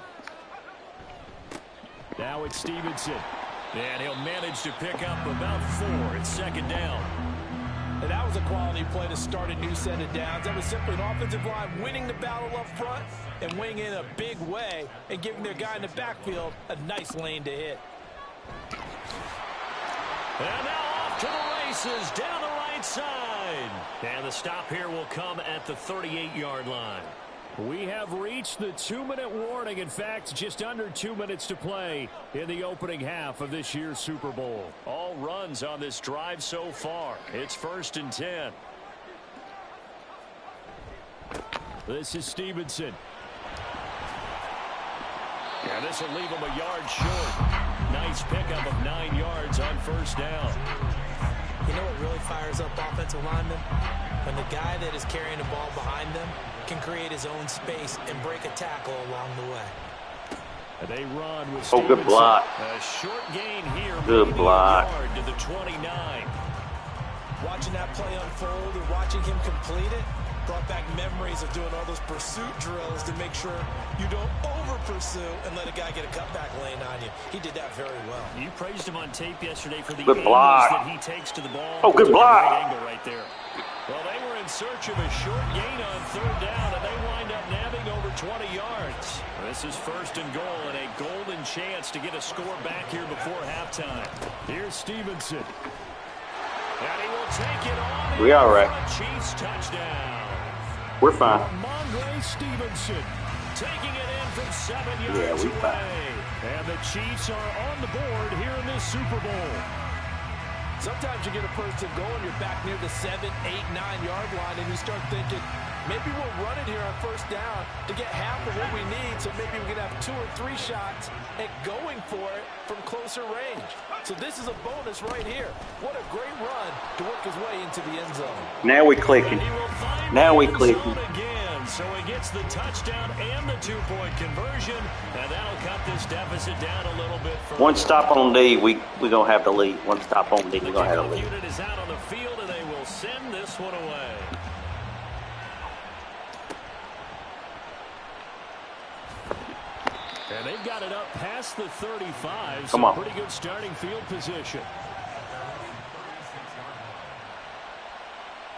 Now it's Stevenson. And he'll manage to pick up about 4. It's 2nd down. And that was a quality play to start a new set of downs. That was simply an offensive line winning the battle up front and winning in a big way and giving their guy in the backfield a nice lane to hit. And now off to the races down the right side. And the stop here will come at the 38-yard line. We have reached the 2-minute warning. In fact, just under 2 minutes to play in the opening half of this year's Super Bowl. All runs on this drive so far. It's 1st and 10. This is Stevenson. And this will leave him a yard short. Nice pickup of 9 yards on 1st down. You know what really fires up offensive linemen? When the guy that is carrying the ball behind them can create his own space and break a tackle along the way. They run with Stevenson. Good block. A short gain here. Good block. A yard to the 29. Watching that play unfold and watching him complete it brought back memories of doing all those pursuit drills to make sure you don't over-pursue and let a guy get a cutback lane on you. He did that very well. You praised him on tape yesterday for the good angles block. that he takes to the ball. Oh, good block. Great angle right there. Well, they were in search of a short gain on 3rd down, and they wind up nabbing over 20 yards. This is 1st and goal, and a golden chance to get a score back here before halftime. Here's Stevenson. And he will take it on. We all right. Chiefs touchdown. We're fine. Ramondre Stevenson taking it in from 7 yards away. Fine. And the Chiefs are on the board here in this Super Bowl. Sometimes you get a first and goal and you're back near the 7, 8, 9-yard line and you start thinking, maybe we'll run it here on 1st down to get half of what we need, so maybe we can have 2 or 3 shots at going for it from closer range. So this is a bonus right here. What a great run to work his way into the end zone. Now we're clicking. Now we're clicking. Again, so he gets the touchdown and the 2-point conversion, and that'll cut this deficit down a little bit further. One stop on D, we're going to have the lead. One stop on D, we're going to have the lead. The unit is out on the field, and they will send this one away. And they've got it up past the 35. Come on. Pretty good starting field position.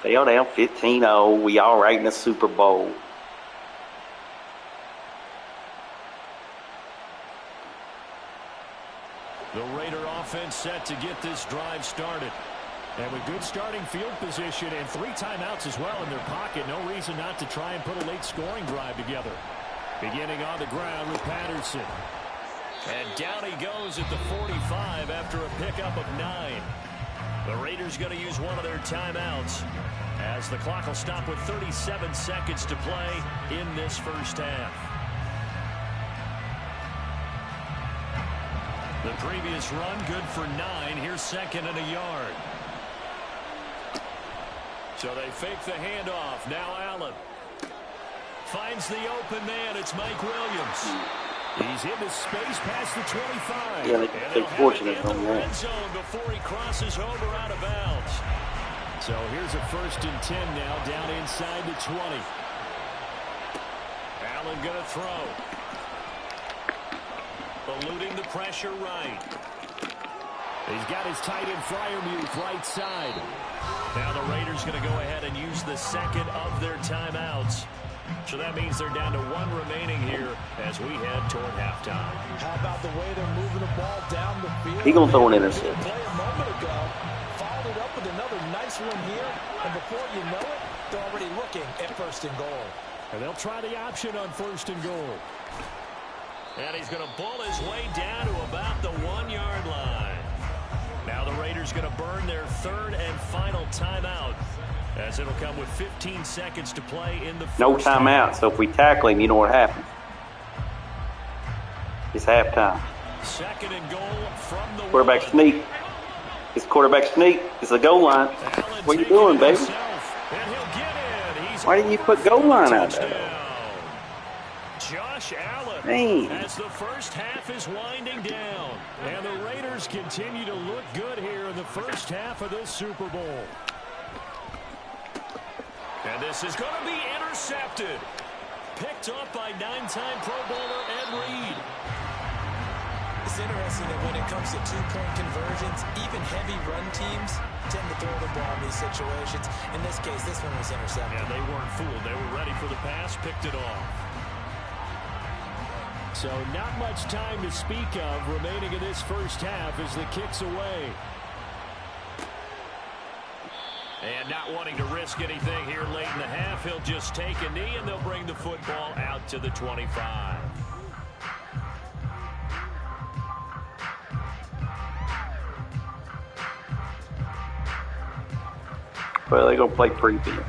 They are down 15-0. We all right in the Super Bowl. The Raider offense set to get this drive started. And with good starting field position and 3 timeouts as well in their pocket, no reason not to try and put a late scoring drive together. Beginning on the ground with Patterson. And down he goes at the 45 after a pickup of 9. The Raiders going to use one of their timeouts as the clock will stop with 37 seconds to play in this first half. The previous run good for 9. Here's 2nd and a yard. So they fake the handoff. Now Allen finds the open man. It's Mike Williams. He's into space past the 25. Yeah, they're fortunate on that. Red zone before he crosses over out of bounds. So here's a 1st and 10 now down inside the 20. Allen going to throw. Eluding the pressure right. He's got his tight end Freiermuth right side. Now the Raiders going to go ahead and use the 2nd of their timeouts. So that means they're down to 1 remaining here as we head toward halftime. How about the way they're moving the ball down the field? He's going to throw an interception. Play a moment ago, followed it up with another nice one here, and before you know it, they're already looking at 1st and goal. And they'll try the option on 1st and goal. And he's going to bull his way down to about the 1-yard line. Now the Raiders going to burn their 3rd and final timeout as it'll come with 15 seconds to play in the No first half. timeout. So if we tackle him, you know what happens. It's halftime. Second and goal from the Quarterback one. sneak. It's quarterback sneak. It's a goal line. Allen What are you taking doing, it baby? himself, and he'll get in. He's Why didn't you put goal line out there? touchdown. Josh Allen, Man. as the first half is winding down. And the Raiders continue to look good here in the first half of this Super Bowl. And this is going to be intercepted. Picked up by 9-time Pro Bowler Ed Reed. It's interesting that when it comes to two-point conversions, even heavy run teams tend to throw the ball in these situations. In this case, this one was intercepted. Yeah, they weren't fooled. They were ready for the pass, picked it off. So not much time to speak of remaining in this first half as the kick's away. And not wanting to risk anything here late in the half, he'll just take a knee and they'll bring the football out to the 25. Well, they're going to play preview.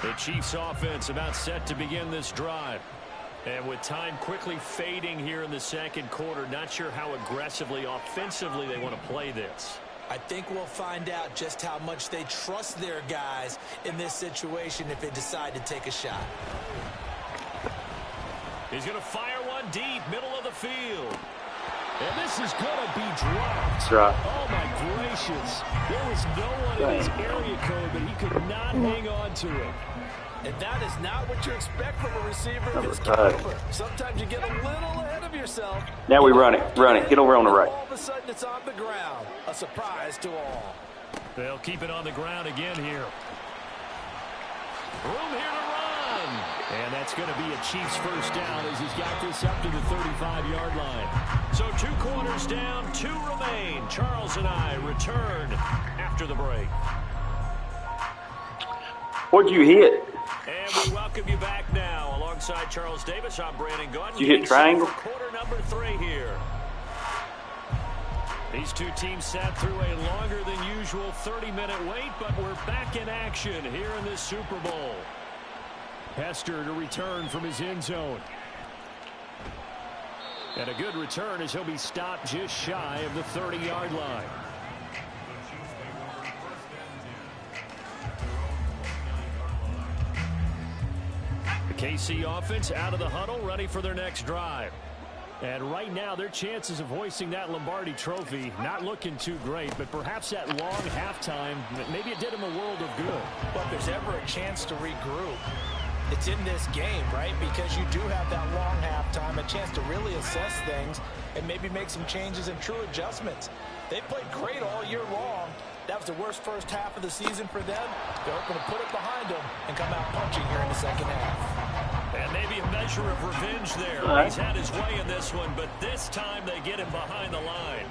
The Chiefs offense about set to begin this drive. And with time quickly fading here in the second quarter, not sure how aggressively, offensively they want to play this. I think we'll find out just how much they trust their guys in this situation if they decide to take a shot. He's going to fire one deep, middle of the field. And this is going to be dropped. Oh, my gracious. There was no one in his area code, but he could not hang on to it. And that is not what you expect from a receiver of his Number 5. caliber. Sometimes you get a little ahead of yourself. Now we run it. Run it. Get over on the right. All of a sudden, it's on the ground. A surprise to all. They'll keep it on the ground again here. Room here to run. And that's going to be a Chiefs first down as he's got this up to the 35-yard line. So 2 quarters down, 2 remain. Charles and I return after the break. What'd you hit? And we welcome you back now. Alongside Charles Davis, I'm Brandon Gaudin. Did you hit triangle? Quarter number 3 here. These two teams sat through a longer than usual 30-minute wait, but we're back in action here in this Super Bowl. Hester to return from his end zone. And a good return as he'll be stopped just shy of the 30-yard line. The KC offense out of the huddle, ready for their next drive. And right now, their chances of hoisting that Lombardi trophy not looking too great, but perhaps that long halftime, maybe it did them a world of good. But if there's ever a chance to regroup, it's in this game, right? Because you do have that long halftime, a chance to really assess things and maybe make some changes and true adjustments. They played great all year long. That was the worst first half of the season for them. They're hoping to put it behind them and come out punching here in the second half. And maybe a measure of revenge there. All right. He's had his way in this one, but this time they get him behind the line.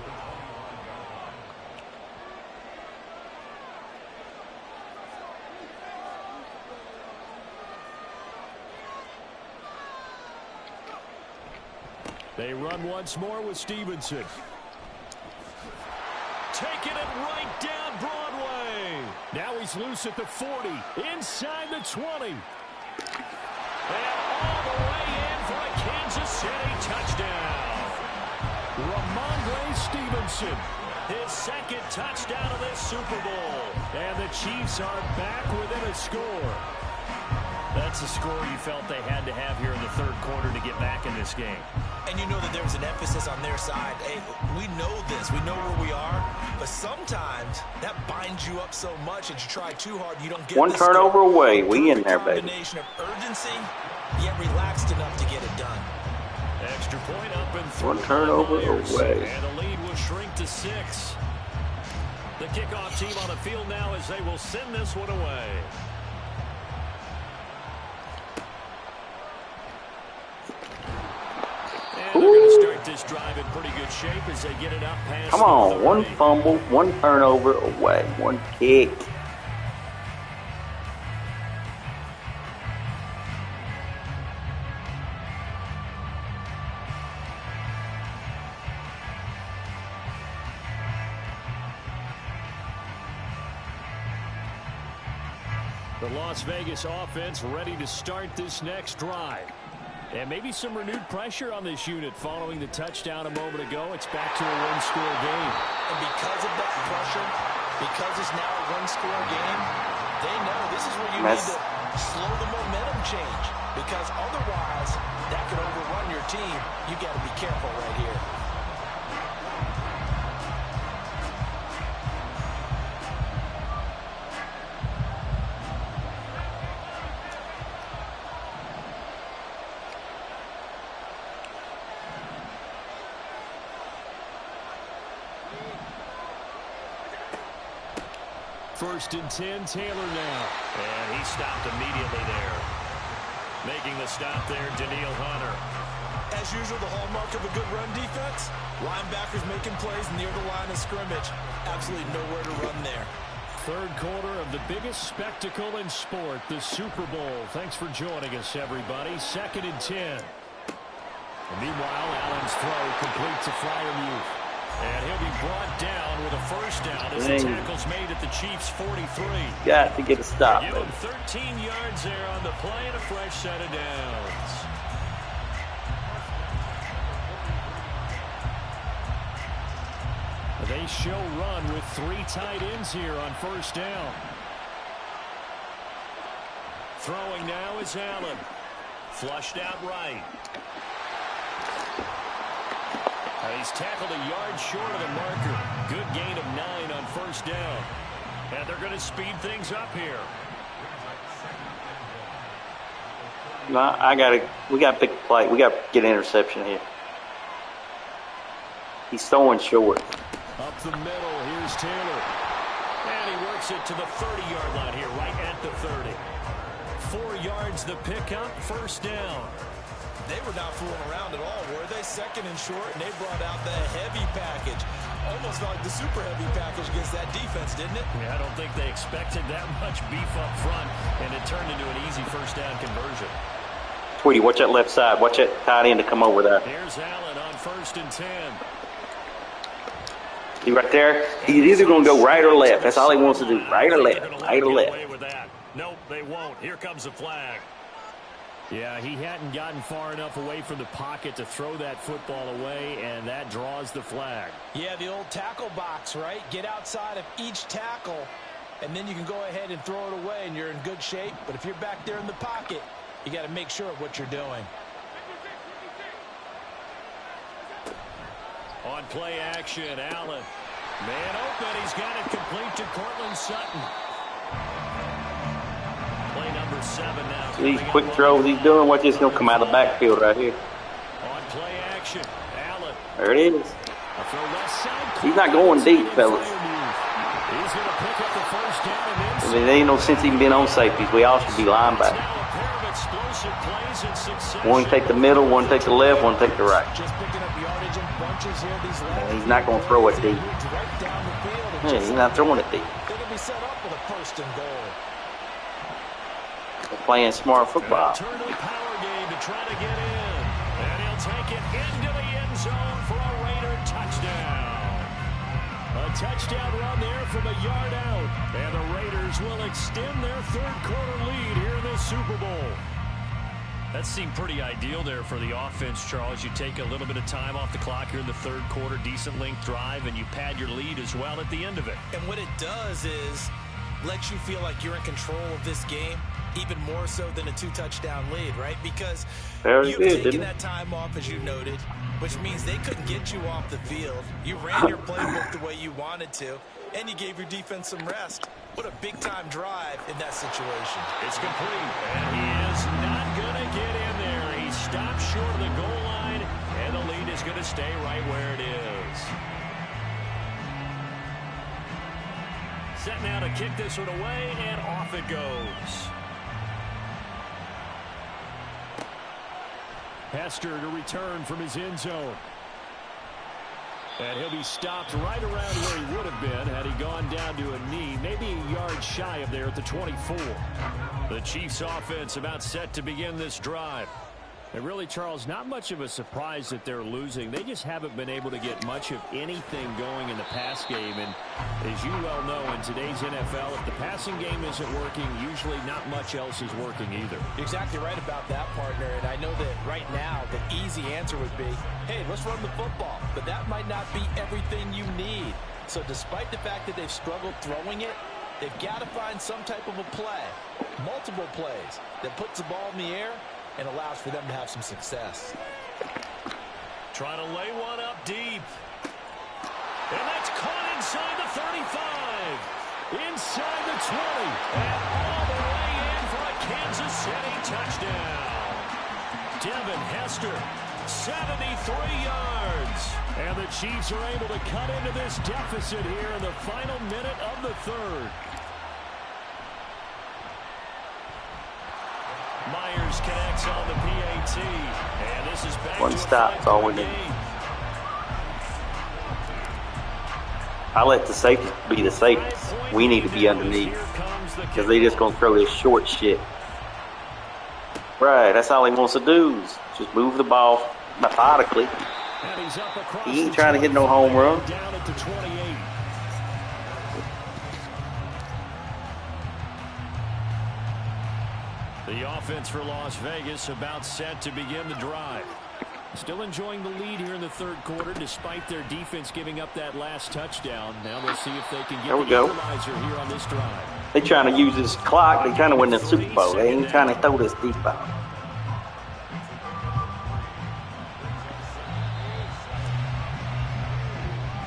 They run once more with Stevenson. Taking it right down Broadway. Now he's loose at the 40, inside the 20. And all the way in for a Kansas City touchdown. Ramondre Stevenson, his second touchdown of this Super Bowl. And the Chiefs are back within a score. That's a score you felt they had to have here in the third quarter to get back in this game. And you know that there's an emphasis on their side. Hey, we know this. We know where we are. But sometimes that binds you up so much that you try too hard, you don't get One the turnover score. away. We in there, baby. Combination of urgency, yet relaxed enough to get it done. Extra point up and through. One turnover Myers. away. And the lead will shrink to 6. The kickoff team on the field now as they will send this one away. And they're going to start this drive in pretty good shape as they get it up past. Come the on. 30. One fumble, one turnover away. One kick. The Las Vegas offense ready to start this next drive. And maybe some renewed pressure on this unit following the touchdown a moment ago. It's back to a one-score game. And because of that pressure, because it's now a one-score game, they know this is where you need to slow the momentum change. Because otherwise, that could overrun your team. You got to be careful right here. First and 10, Taylor now. And he stopped immediately there. Making the stop there, Danielle Hunter. As usual, the hallmark of a good run defense, linebackers making plays near the line of scrimmage. Absolutely nowhere to run there. Third quarter of the biggest spectacle in sport, the Super Bowl. Thanks for joining us, everybody. Second and 10. And meanwhile, Allen's throw complete to Freiermuth. And he'll be brought down with a first down as the tackle's made at the Chiefs' 43. Got to get a stop. Give him 13 yards there on the play and a fresh set of downs. They show run with 3 tight ends here on first down. Throwing now is Allen. Flushed out right. He's tackled a yard short of the marker. Good gain of 9 on first down. And they're going to speed things up here. No, we got to pick a play. We got to get an interception here. He's throwing short. Up the middle, here's Taylor. And he works it to the 30-yard line here, right at the 30. 4 yards the pickup, first down. They were not fooling around at all, were they? Second and short, and they brought out the heavy package. Almost like the super heavy package against that defense, didn't it? Yeah, I don't think they expected that much beef up front, and it turned into an easy first down conversion. Tweety, watch that left side. Watch that tight end to come over there. Here's Allen on first and 10. See right there? He's either going to go right or left. That's all he wants to do, right or left, right or left. Nope, they won't. Here comes the flag. Yeah, he hadn't gotten far enough away from the pocket to throw that football away, and that draws the flag. Yeah, the old tackle box, right? Get outside of each tackle, and then you can go ahead and throw it away, and you're in good shape. But if you're back there in the pocket, you got to make sure of what you're doing. On play action, Allen. Man open, he's got it complete to Cortland Sutton. Play number 7 now. These quick throws he's doing, watch this, going to come out of the backfield right here. On play action, Allen. There it is. He's not going deep, fellas. He's going to pick up the first down. There ain't no sense even being on safeties. We all should be linebackers. One take the middle, one take the left, one take the right. Just picking up yardage in bunches here. These And he's not going to throw it deep. Yeah, he's not throwing it deep. They're going to be set up with a first and goal. They're playing smart football. Turn of the power game to try to get in. And he'll take it into the end zone for a Raider touchdown. A touchdown run there from a yard out. And the Raiders will extend their third quarter lead here in the Super Bowl. That seemed pretty ideal there for the offense, Charles. You take a little bit of time off the clock here in the third quarter, decent length drive, and you pad your lead as well at the end of it. And what it does is lets you feel like you're in control of this game, even more so than a 2-touchdown lead, right? Because you've taken that time off, as you noted, which means they couldn't get you off the field. You ran your playbook the way you wanted to, and you gave your defense some rest. What a big-time drive in that situation. It's complete, and he is not going to get in there. He stopped short of the goal line, and the lead is going to stay right where it is. Set now to kick this one away, and off it goes. Hester to return from his end zone. And he'll be stopped right around where he would have been had he gone down to a knee, maybe a yard shy of there at the 24. The Chiefs offense about set to begin this drive. And really, Charles, not much of a surprise that they're losing. They just haven't been able to get much of anything going in the pass game. And as you well know, in today's NFL, if the passing game isn't working, usually not much else is working either. You're exactly right about that, partner. And I know that right now the easy answer would be, hey, let's run the football. But that might not be everything you need. So despite the fact that they've struggled throwing it, they've got to find some type of a play, multiple plays, that puts the ball in the air and allows for them to have some success. Trying to lay one up deep. And that's caught inside the 35. Inside the 20. And all the way in for a Kansas City touchdown. Devin Hester, 73 yards. And the Chiefs are able to cut into this deficit here in the final minute of the third. Myers connects on the PAT. And this is back One to stop, a that's all we five-point need. game. I let the safeties be the safeties. We need to be underneath because they just gonna throw this short shit. Right, that's all he wants to do is just move the ball methodically. And he's up across He ain't the trying to hit no home run. down at the 28. The offense for Las Vegas about set to begin the drive. Still enjoying the lead here in the third quarter despite their defense giving up that last touchdown. Now we'll see if they can get There we the go. equalizer here on this drive. They trying to use this clock. They trying to win the Super Bowl. They ain't trying to throw this deep out.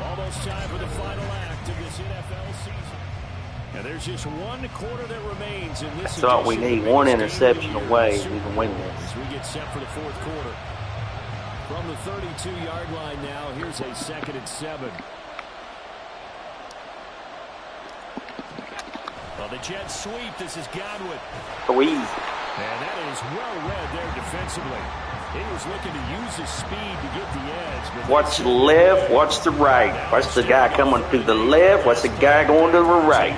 Almost time for the final act of this NFL season. And there's just one quarter that remains in this. That's all we edition of need. the One biggest game of interception the year. away. We can win this. As we get set for the fourth quarter. From the 32-yard line now, here's a 2nd and 7. Well, the Jets sweep. This is Godwin. So easy. And that is well read there defensively. He was looking to use his speed to get the edge. But Watch the left. Watch the right. Watch the guy coming to the left. Watch the guy going to the right.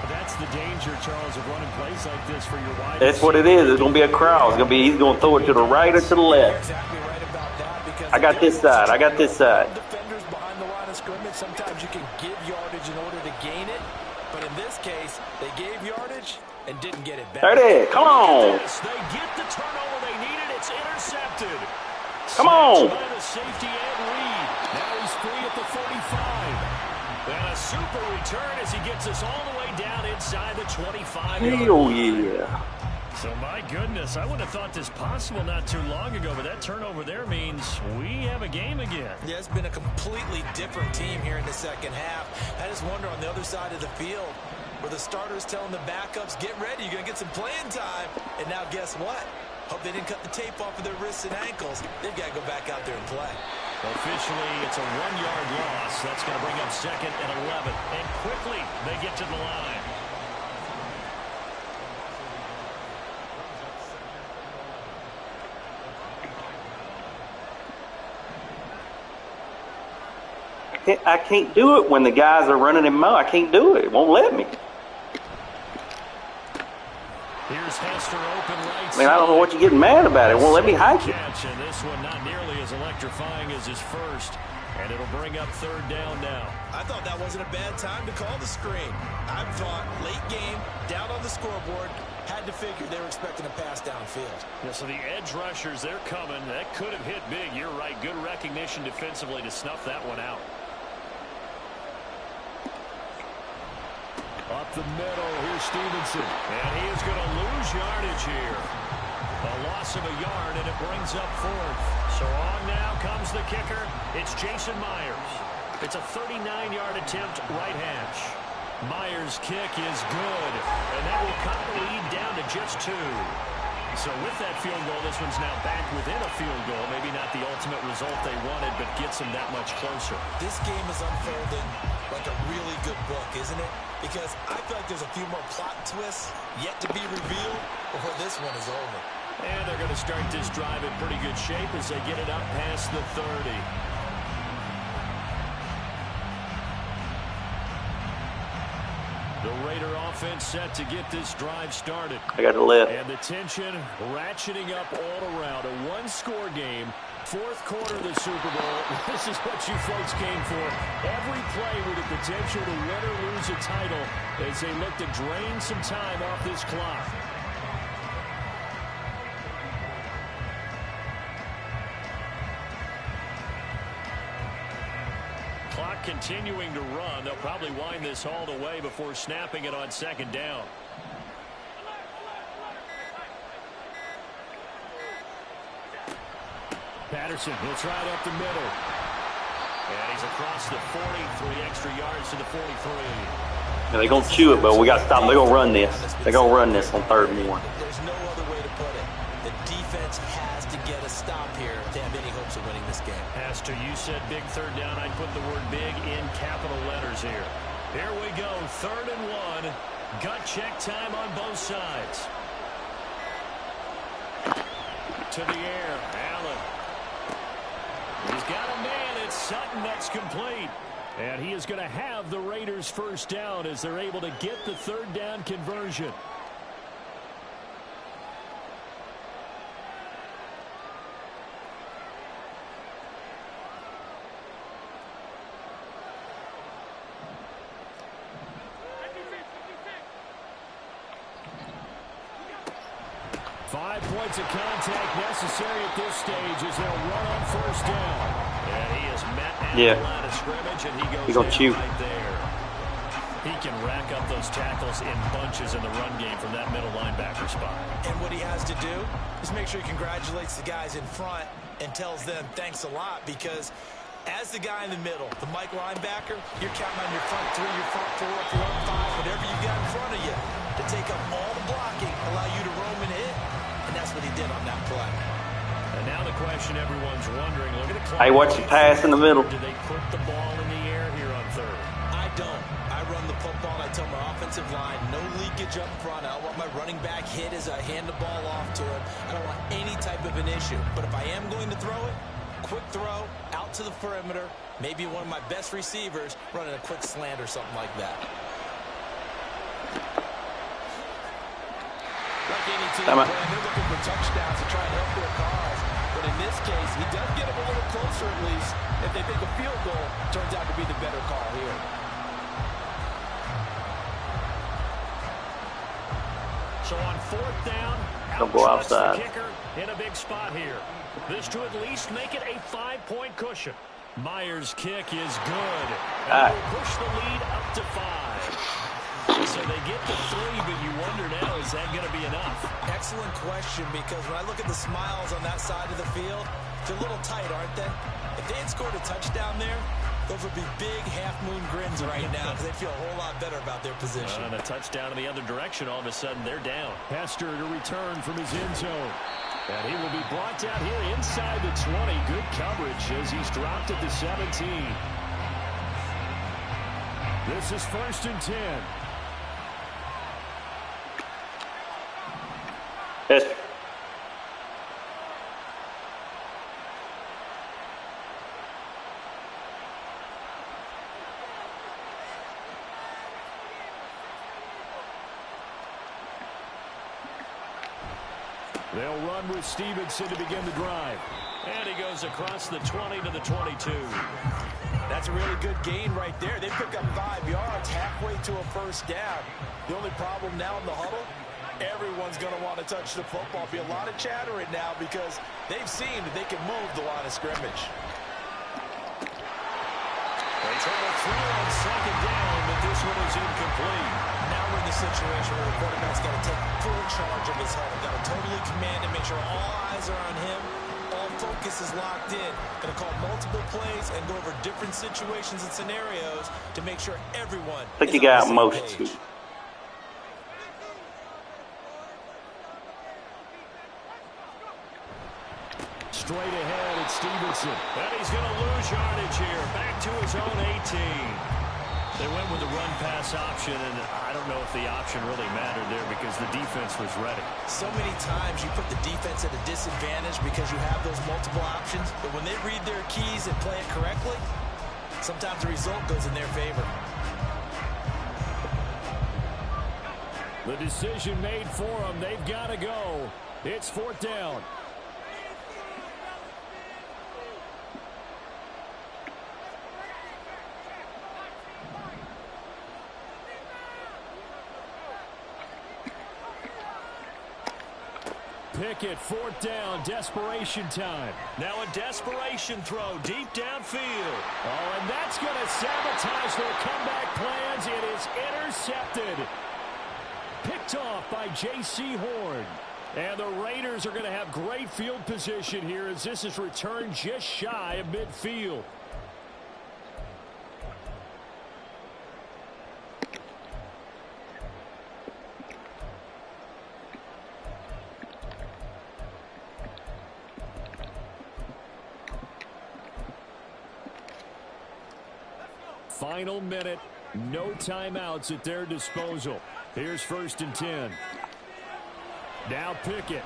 That's the danger, Charles, of running plays like this for your wide That's what it is. It's gonna be a cross. It's gonna be. He's gonna throw it to the right or to the left. Exactly right about that, because I got this side. I got this side. defenders behind the line of scrimmage, sometimes you can give yardage in order to gain it, but in this case, they gave yardage and didn't get it back. There it is. Come on. Yes, they get the turnover they needed. It's intercepted. Come on. Snatched by the safety Ed Reed. Now he's free at the 45. And a super return as he gets us all the way down inside the 25. Hell yeah. So my goodness, I would have thought this possible not too long ago, but that turnover there means we have a game again. Yeah, it's been a completely different team here in the second half. I just wonder on the other side of the field where the starters telling the backups, get ready, you're going to get some playing time. And now guess what? Hope they didn't cut the tape off of their wrists and ankles. They've got to go back out there and play. Officially, it's a 1-yard loss. That's going to bring up 2nd and 11. And quickly, they get to the line. I can't do it when the guys are running in mode. I can't do it. It won't let me. Here's Hester open right I mean, I don't know what you're getting mad about. It won't let me hike it. catch, and this one not nearly as electrifying as his first. And it'll bring up 3rd down now. I thought that wasn't a bad time to call the screen. I thought late game, down on the scoreboard, had to figure they were expecting a pass downfield. Yeah, so the edge rushers, they're coming. That could have hit big. You're right. Good recognition defensively to snuff that one out. Up the middle, here's Stevenson. And he is going to lose yardage here. A loss of a yard, and it brings up 4th. So on now comes the kicker. It's Jason Myers. It's a 39-yard attempt, right hash. Myers' kick is good, and that will cut the lead down to just 2. So with that field goal, this one's now back within a field goal. Maybe not the ultimate result they wanted, but gets them that much closer. This game is unfolding like a really good book, isn't it? Because I feel like there's a few more plot twists yet to be revealed before this one is over. And they're going to start this drive in pretty good shape as they get it up past the 30. The Raider offense set to get this drive started. I got the left. And the tension ratcheting up all around. A one-score game. Fourth quarter of the Super Bowl. This is what you folks came for. Every play with the potential to win or lose a title as they look to drain some time off this clock. Clock continuing to run. They'll probably wind this all the way before snapping it on second down. Patterson, he'll try it up the middle. And he's across the 40, 3 extra yards to the 43. Yeah, they're going to chew it, but we got to stop them. They're going to run this. They're going to run this on 3rd and 1. There's no other way to put it. The defense has to get a stop here to have any hopes of winning this game. Pastor, you said big 3rd down. I'd put the word big in capital letters here. Here we go, 3rd and 1. Gut check time on both sides. To the air, Allen. He's got a man. It's Sutton that's complete. And he is going to have the Raiders first down as they're able to get the 3rd down conversion. Points of contact necessary at this stage as they'll run on 1st down. And he is met at the line of scrimmage, and he goes down right there. He can rack up those tackles in bunches in the run game from that middle linebacker spot. And what he has to do is make sure he congratulates the guys in front and tells them thanks a lot, because as the guy in the middle, the Mike linebacker, you're counting on your front 3, your front 4, your front 5, whatever you've got in front of you to take up all the blocking, allow you to roam and hit. And that's what he did on that play. And now the question everyone's wondering, look at the clock. Hey, watch the pass in the middle. Do they put the ball in the air here on 3rd? I don't. I run the football, and I tell my offensive line, no leakage up front. I don't want my running back hit as I hand the ball off to him. I don't want any type of an issue. But if I am going to throw it, quick throw, out to the perimeter, maybe one of my best receivers running a quick slant or something like that. Like any team playing, they're looking for touchdowns to try and help their cause. But in this case, he does get them a little closer at least. If they think a field goal turns out to be the better call here. So on 4th down, don't go outside. The kicker in a big spot here. This to at least make it a 5-point cushion. Myers' kick is good. And will push the lead up to 5. So they get the 3, but you wonder now, is that going to be enough? Excellent question, because when I look at the smiles on that side of the field, they're a little tight, aren't they? If they had scored a touchdown there, those would be big half-moon grins right now because they feel a whole lot better about their position. And a touchdown in the other direction, all of a sudden they're down. Hester to return from his end zone. And he will be brought down here inside the 20. Good coverage as he's dropped at the 17. This is 1st and 10. Yes. They'll run with Stevenson to begin the drive. And he goes across the 20 to the 22. That's a really good gain right there. They pick up 5 yards halfway to a 1st down. The only problem now in the huddle, everyone's going to want to touch the football. Be a lot of chatter right now because they've seen that they can move the line of scrimmage. They try to throw on 2nd down, but this one is incomplete. Now we're in the situation where the quarterback's got to take full charge of his huddle. Got to totally command and make sure all eyes are on him. All focus is locked in. Going to call multiple plays and go over different situations and scenarios to make sure everyone I think is he got on the same most. page. Straight ahead, it's Stevenson. And he's going to lose yardage here. Back to his own 18. They went with the run-pass option, and I don't know if the option really mattered there because the defense was ready. So many times you put the defense at a disadvantage because you have those multiple options, but when they read their keys and play it correctly, sometimes the result goes in their favor. The decision made for them. They've got to go. It's 4th down. Pickett, 4th down, desperation time. Now a desperation throw deep downfield. Oh, and that's going to sabotage their comeback plans. It is intercepted. Picked off by J.C. Horn. And the Raiders are going to have great field position here as this is returned just shy of midfield. Final minute, no timeouts at their disposal. Here's 1st and 10. Now Pickett.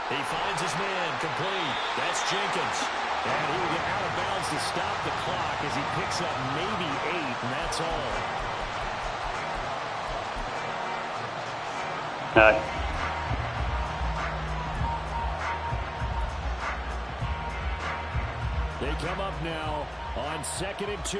He finds his man complete. That's Jenkins. And he will get out of bounds to stop the clock as he picks up maybe 8, and that's all. They come up now on 2nd and 2.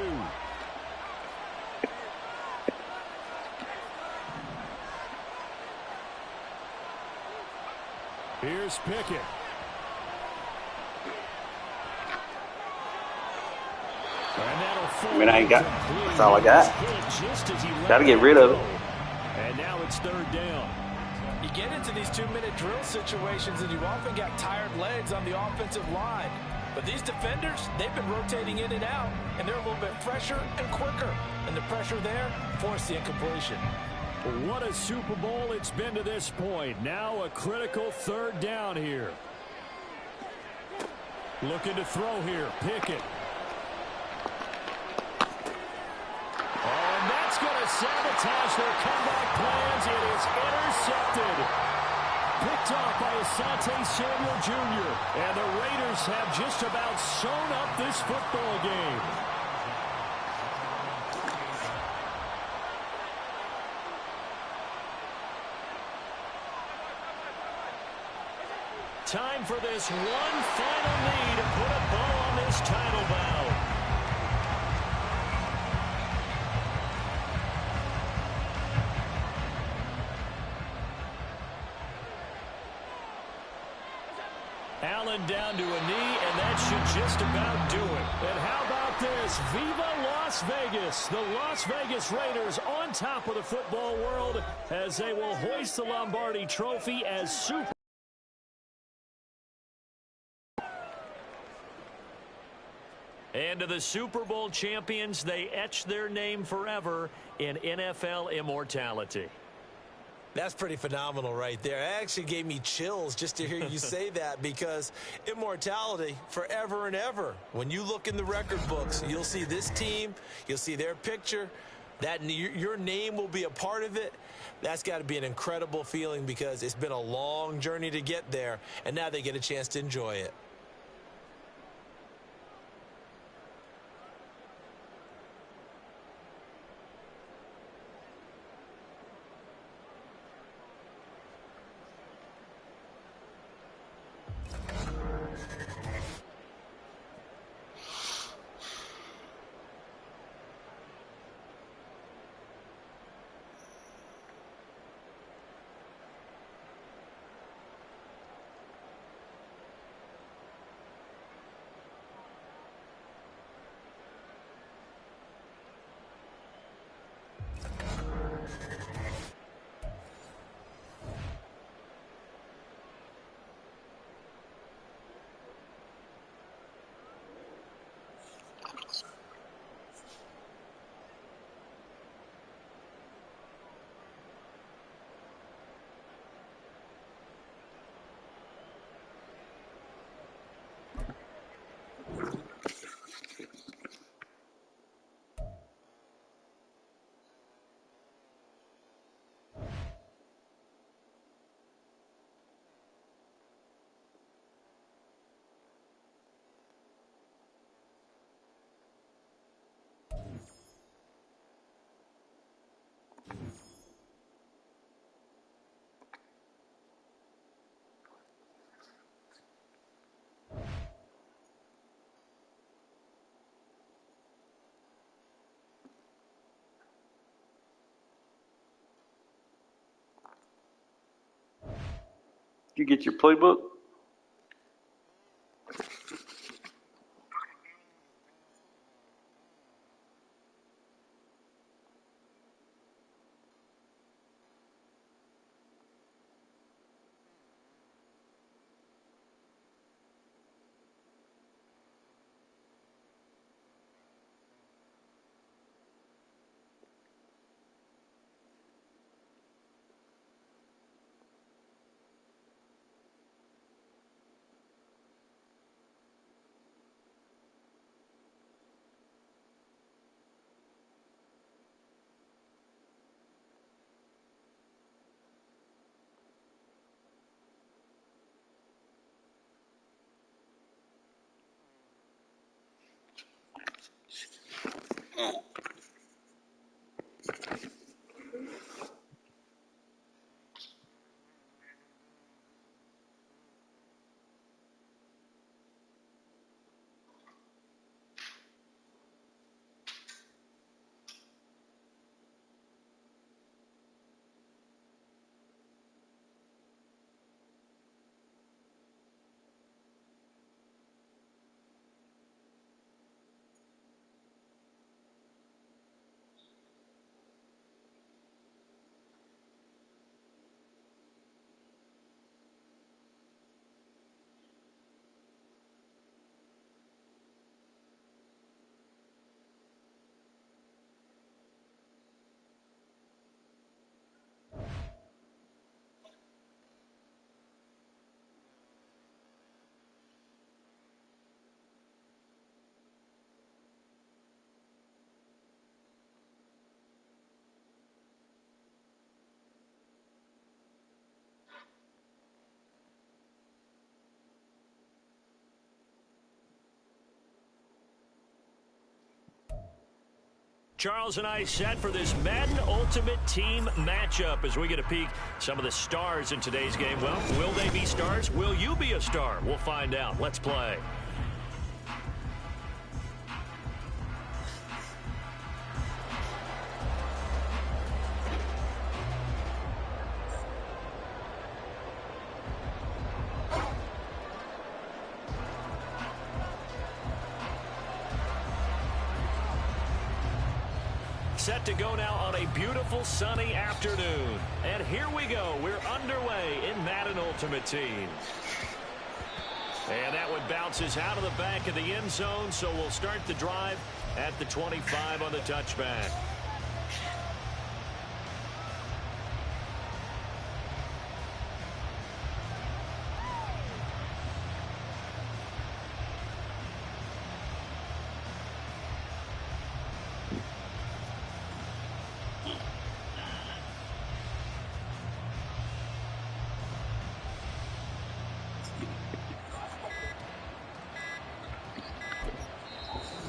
Here's Pickett. I ain't got. That's all I got. Got to get rid of it. And now it's 3rd down. You get into these 2-minute drill situations, and you often got tired legs on the offensive line. But these defenders, they've been rotating in and out, and they're a little bit fresher and quicker. And the pressure there forced the incompletion. What a Super Bowl it's been to this point. Now a critical 3rd down here. Looking to throw here. Pickett. Oh, and that's going to sabotage their comeback plans. It is intercepted. Picked off by Asante Samuel Jr. And the Raiders have just about sewn up this football game. Time for this one final knee to put a bow on this title bout. Allen down to a knee, and that should just about do it. And how about this? Viva Las Vegas. The Las Vegas Raiders on top of the football world as they will hoist the Lombardi Trophy as Super. And to the Super Bowl champions, they etch their name forever in NFL immortality. That's pretty phenomenal right there. It actually gave me chills just to hear you say that, because immortality forever and ever. When you look in the record books, you'll see this team, you'll see their picture, that your name will be a part of it. That's got to be an incredible feeling, because it's been a long journey to get there, and now they get a chance to enjoy it. You get your playbook? Charles and I set for this Madden Ultimate Team matchup as we get a peek some of the stars in today's game. Well, will they be stars? Will you be a star? We'll find out. Let's play. Set to go now on a beautiful sunny afternoon. And here we go. We're underway in Madden Ultimate Team. And that one bounces out of the back of the end zone, so we'll start the drive at the 25 on the touchback.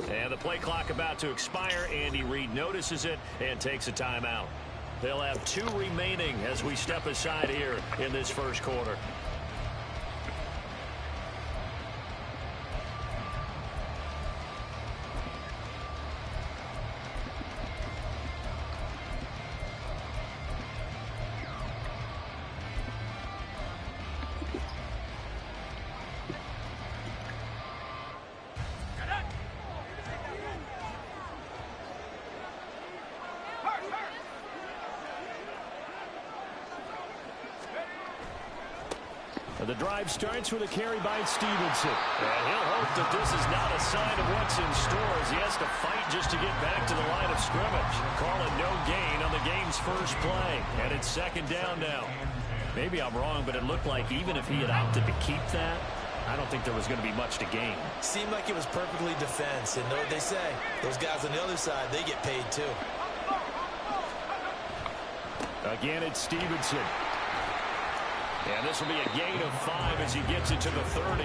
And the play clock about to expire. Andy Reid notices it and takes a timeout. They'll have 2 remaining as we step aside here in this first quarter. The drive starts with a carry by Stevenson. And he'll hope that this is not a sign of what's in store as he has to fight just to get back to the line of scrimmage. Calling no gain on the game's first play. And it's second down now. Maybe I'm wrong, but it looked like even if he had opted to keep that, I don't think there was going to be much to gain. Seemed like it was perfectly defense. And know what they say? Those guys on the other side, they get paid too. Again, it's Stevenson. And this will be a gain of 5 as he gets into the 30.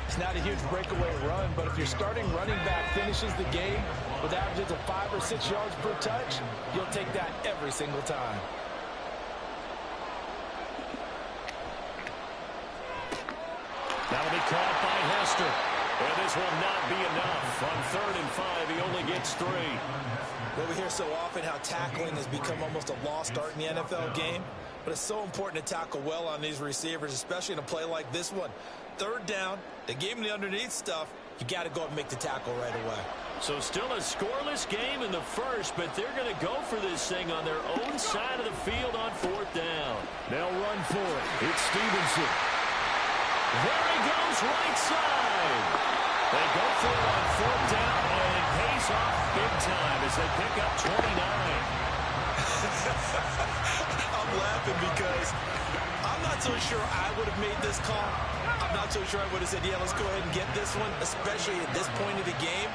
It's not a huge breakaway run, but if your starting running back finishes the game with averages of 5 or 6 yards per touch, you'll take that every single time. That'll be caught by Hester. And this will not be enough. On 3rd and 5, he only gets 3. Well, we hear so often how tackling has become almost a lost art in the NFL game. But it's so important to tackle well on these receivers, especially in a play like this one. Third down, they gave him the underneath stuff. You got to go and make the tackle right away. So still a scoreless game in the first, but they're going to go for this thing on their own side of the field on fourth down. They'll run for it. It's Stevenson. There he goes, right side. They go for it on fourth down, and it pays off big time as they pick up 29. I'm laughing because I'm not so sure I would have made this call. I'm not so sure I would have said, yeah, let's go ahead and get this one, especially at this point of the game.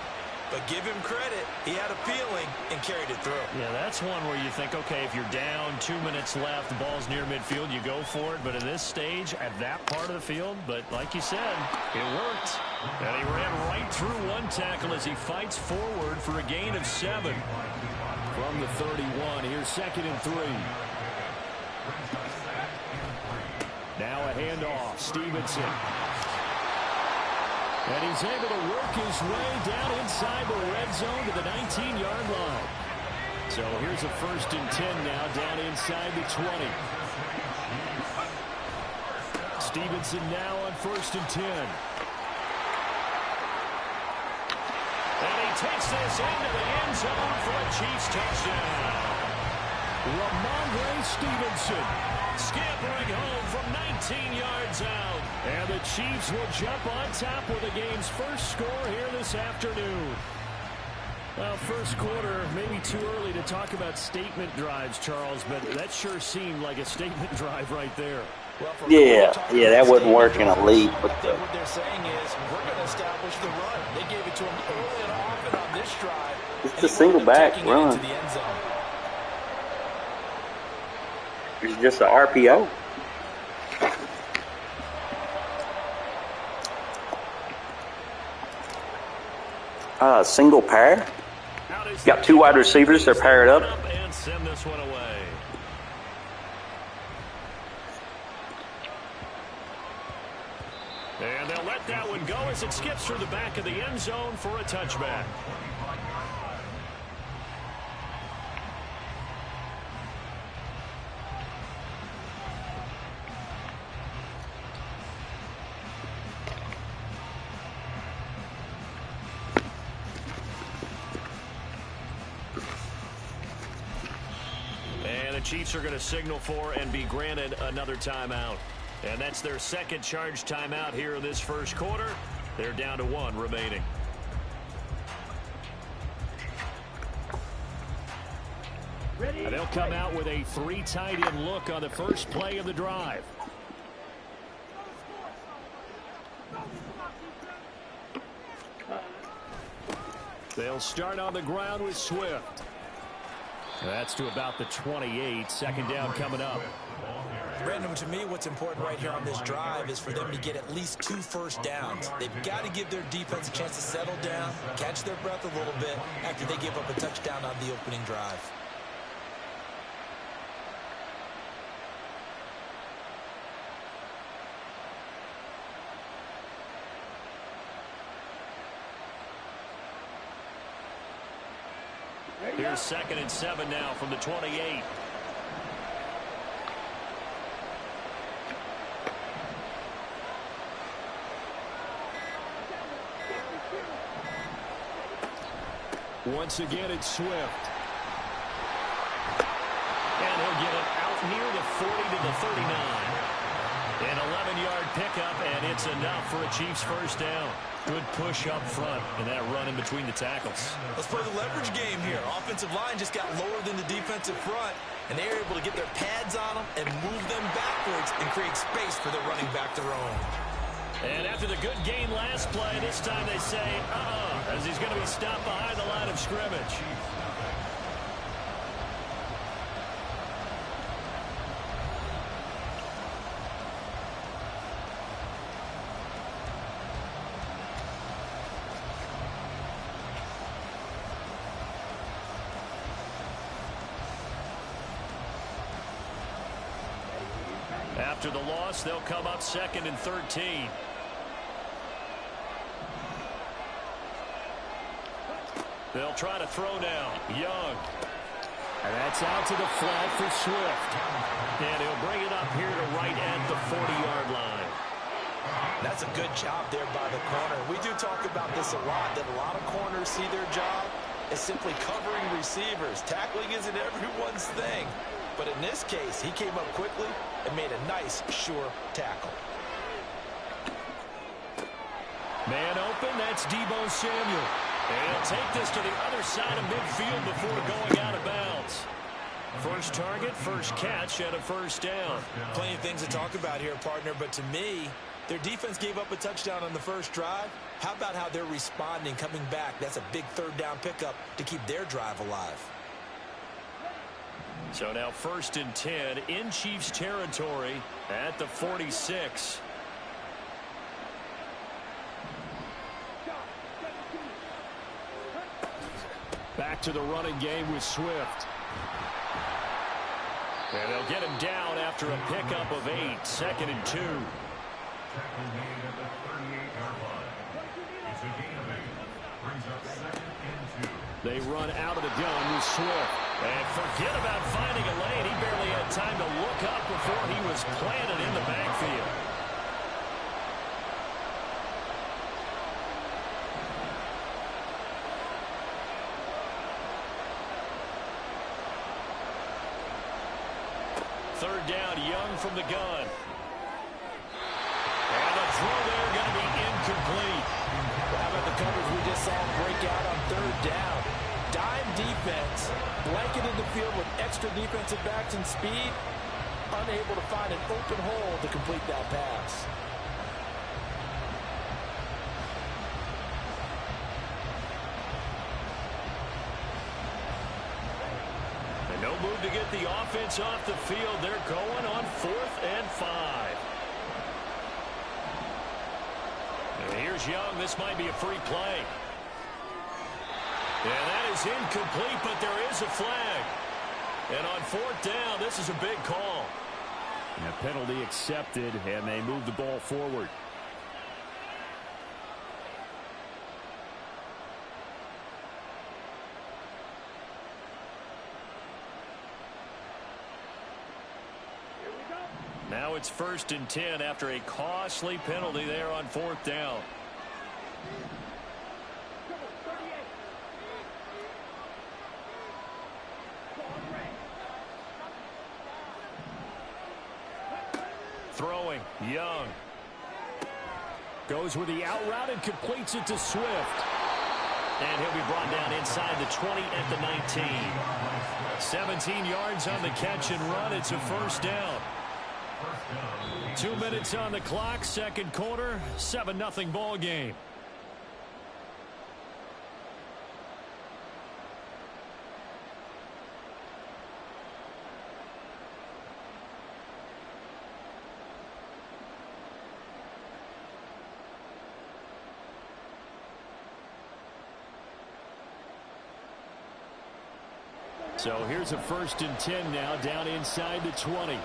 But give him credit. He had a feeling and carried it through. Yeah, that's one where you think, okay, if you're down, 2 minutes left, the ball's near midfield, you go for it. But in this stage, at that part of the field, but like you said, it worked. And he ran right through one tackle as he fights forward for a gain of 7. From the 31, here's 2nd and 3. Now a handoff, Stevenson. And he's able to work his way down inside the red zone to the 19-yard line. So here's a 1st and 10 now down inside the 20. Stevenson now on 1st and 10. And he takes this into the end zone for a Chiefs touchdown. Ramondre Stevenson Scampering home from 19 yards out. And the Chiefs will jump on top with the game's first score here this afternoon. Well, first quarter, maybe too early to talk about statement drives, Charles, but that sure seemed like a statement drive right there. Well, Yeah, that wasn't working elite. But what they're saying is, we're going to establish the run. They gave it to him early and often on this drive. it's a single back run. Into the end zone. It's just an RPO. Single pair. Got 2 wide receivers. They're paired up. And send this one away. And they'll let that one go as it skips through the back of the end zone for a touchback. Chiefs are going to signal for and be granted another timeout. And that's their second charge timeout here in this first quarter. They're down to 1 remaining. And they'll come out with a 3 tight end look on the first play of the drive. They'll start on the ground with Swift. That's to about the 28. 2nd down coming up. Brandon, to me, what's important right here on this drive is for them to get at least 2 first downs. They've got to give their defense a chance to settle down, catch their breath a little bit after they give up a touchdown on the opening drive. Here's 2nd and 7 now from the 28. Once again, it's Swift. And he'll get it out near the 40 to the 39. An 11-yard pickup, and it's enough for a Chiefs first down. Good push up front and that run in between the tackles. Let's play the leverage game here. Offensive line just got lower than the defensive front, and they were able to get their pads on them and move them backwards and create space for their running back to roam. And after the good gain last play, this time they say, as he's going to be stopped behind the line of scrimmage. After the loss, they'll come up 2nd and 13. They'll try to throw now. Young. And that's out to the flat for Swift. And he'll bring it up here to right at the 40-yard line. That's a good job there by the corner. We do talk about this a lot, that a lot of corners see their job as simply covering receivers. Tackling isn't everyone's thing. But in this case, he came up quickly and made a nice, sure tackle. Man open, that's Deebo Samuel. And he'll take this to the other side of midfield before going out of bounds. First target, first catch, and a first down. Plenty of things to talk about here, partner, but to me, their defense gave up a touchdown on the first drive. How about how they're responding, coming back? That's a big third down pickup to keep their drive alive. So now 1st and 10 in Chiefs territory at the 46. Back to the running game with Swift. And they'll get him down after a pickup of 8, 2nd and 2. Tackle made at the 38-yard line. It's a gain of 8. Brings up 2nd and 2. They run out of the gun with Swift. And forget about finding a lane. He barely had time to look up before he was planted in the backfield. Third down, Young from the gun. And the throw there going to be incomplete. How about the coverage we just saw break out on third down? Dime defense, blanketed the field with extra defensive backs and speed, unable to find an open hole to complete that pass. And no move to get the offense off the field. They're going on 4th and 5. And here's Young. This might be a free play. And that is incomplete, but there is a flag. And on 4th down, this is a big call. And a penalty accepted, and they move the ball forward. Now it's 1st and 10 after a costly penalty there on 4th down. Throwing, Young. Goes with the out route and completes it to Swift. And he'll be brought down inside the 20 at the 19. 17 yards on the catch and run. It's a first down. 2 minutes on the clock, 2nd quarter, 7-0 ball game. So here's a 1st and 10 now, down inside the 20.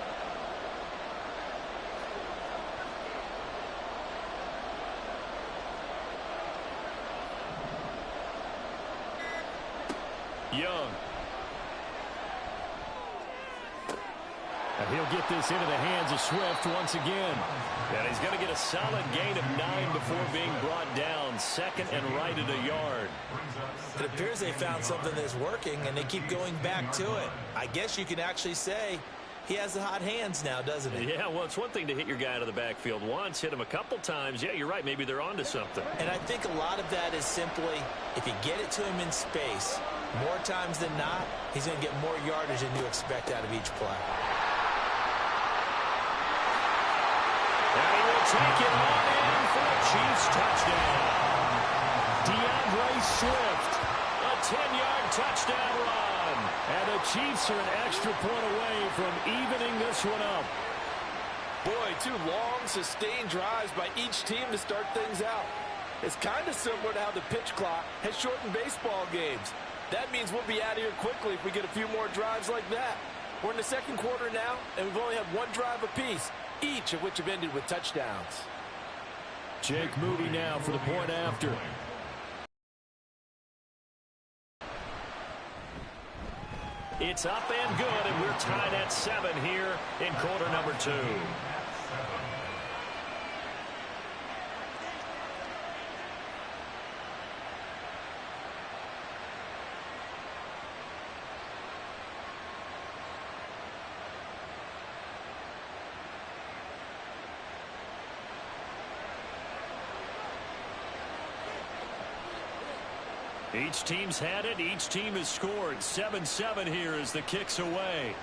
Young. And he'll get this into the hands of Swift once again. And he's going to get a solid gain of 9 before being brought down. 2nd and right at a yard. It appears they found something that's working, and they keep going back to it. I guess you can actually say he has the hot hands now, doesn't he? Yeah, well, it's one thing to hit your guy out of the backfield once, hit him a couple times. Yeah, you're right. Maybe they're onto something. And I think a lot of that is simply, if you get it to him in space, more times than not, he's going to get more yardage than you expect out of each play. And he will take it on in for a Chiefs touchdown. DeAndre Swift, a 10-yard touchdown run. And the Chiefs are an extra point away from evening this one up. Boy, 2 long, sustained drives by each team to start things out. It's kind of similar to how the pitch clock has shortened baseball games. That means we'll be out of here quickly if we get a few more drives like that. We're in the 2nd quarter now, and we've only had 1 drive apiece, each of which have ended with touchdowns. Jake Moody now for the point after. It's up and good, and we're tied at 7 here in quarter number 2. Each team's had it. Each team has scored. 7-7 here as the kick's away.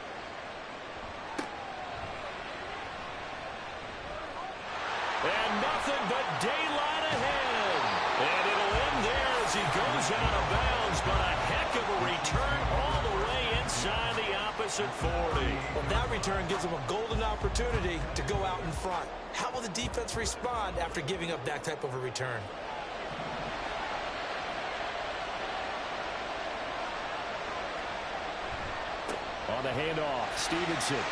And nothing but daylight ahead. And it'll end there as he goes out of bounds. But a heck of a return all the way inside the opposite 40. Well, that return gives them a golden opportunity to go out in front. How will the defense respond after giving up that type of a return? On the handoff, Stevenson.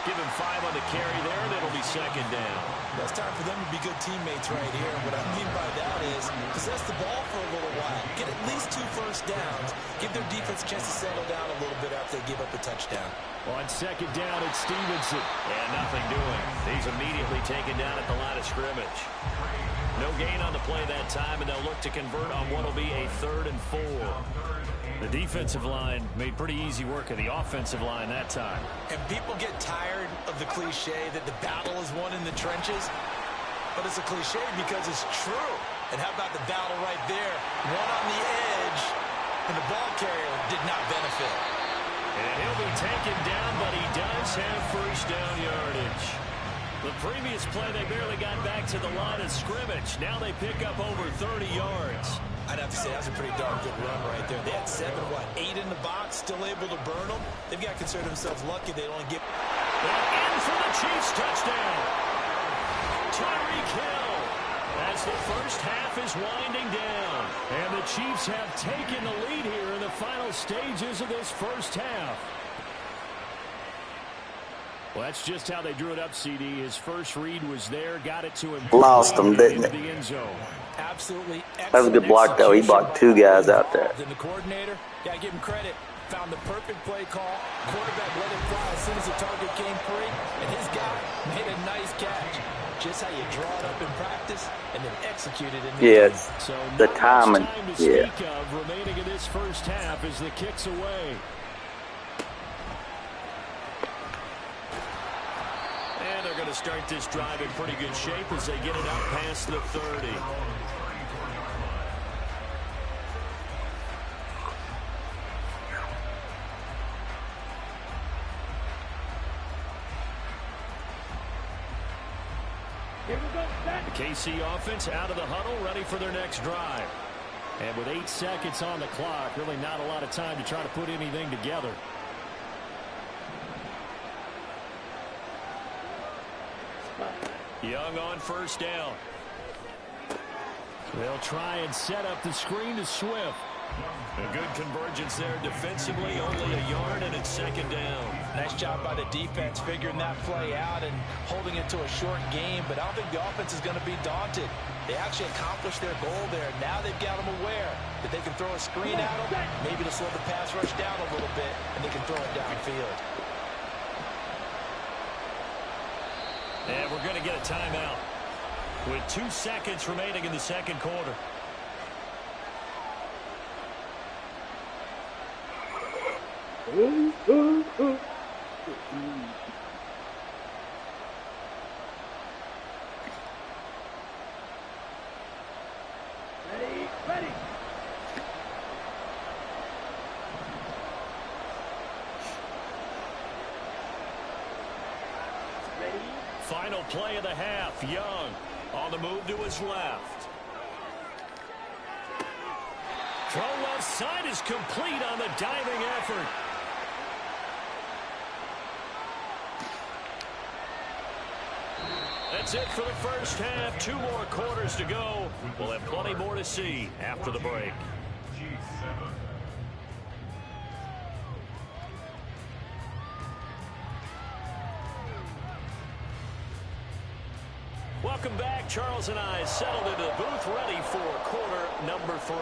Give him 5 on the carry there, and it'll be second down. Well, it's time for them to be good teammates right here. What I mean by that is possess the ball for a little while. Get at least 2 first downs. Give their defense a chance to settle down a little bit after they give up a touchdown. On second down, it's Stevenson. And nothing doing. He's immediately taken down at the line of scrimmage. No gain on the play that time, and they'll look to convert on what will be a 3rd and 4. The defensive line made pretty easy work of the offensive line that time. And people get tired of the cliche that the battle is won in the trenches. But it's a cliche because it's true. And how about the battle right there? One on the edge, and the ball carrier did not benefit. And he'll be taken down, but he does have first down yardage. The previous play, they barely got back to the line of scrimmage. Now they pick up over 30 yards. I'd have to say that's a pretty darn good run right there. They had 8 in the box, still able to burn them. They've got to consider themselves lucky they don't get... And in for the Chiefs touchdown. Tyreek Hill as the first half is winding down. And the Chiefs have taken the lead here in the final stages of this first half. Well, that's just how they drew it up, CD. His first read was there, got it to him. Lost him, didn't it? The end zone. Absolutely excellent. That was a good block, though. He blocked 2 guys out there. And the coordinator, got to give him credit, found the perfect play call. Quarterback let it fly as soon as the target came free, and his guy made a nice catch. Just how you draw it up in practice and then execute it in the game. So the timing. Time to speak of remaining in this first half as the kick's away. And they're going to start this drive in pretty good shape as they get it out past the 30. The KC offense out of the huddle, ready for their next drive. And with 8 seconds on the clock, really not a lot of time to try to put anything together. Young on first down. They'll try and set up the screen to Swift. A good convergence there defensively, only a yard, and it's second down. Nice job by the defense figuring that play out and holding it to a short game, but I don't think the offense is going to be daunted. They actually accomplished their goal there. Now they've got them aware that they can throw a screen at them, maybe to slow the pass rush down a little bit, and they can throw it downfield. And we're going to get a timeout with 2 seconds remaining in the second quarter. Ready. Final play of the half. Young on the move to his left. Throw left side is complete on the diving effort. That's it for the first half. 2 more quarters to go. We'll have plenty more to see after the break. Welcome back. Charles and I settled into the booth, ready for quarter number 3.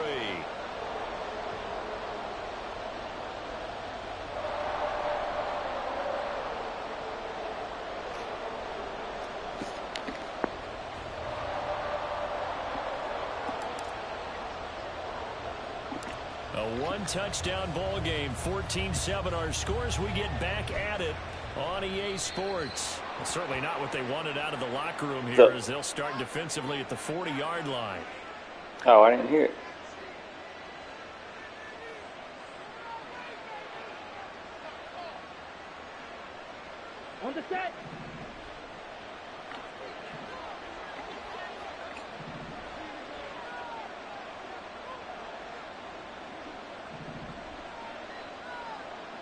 A one-touchdown ball game, 14-7 our scores. We get back at it on EA Sports. Well, certainly not what they wanted out of the locker room here as they'll start defensively at the 40-yard line. Oh, I didn't hear it. On the set.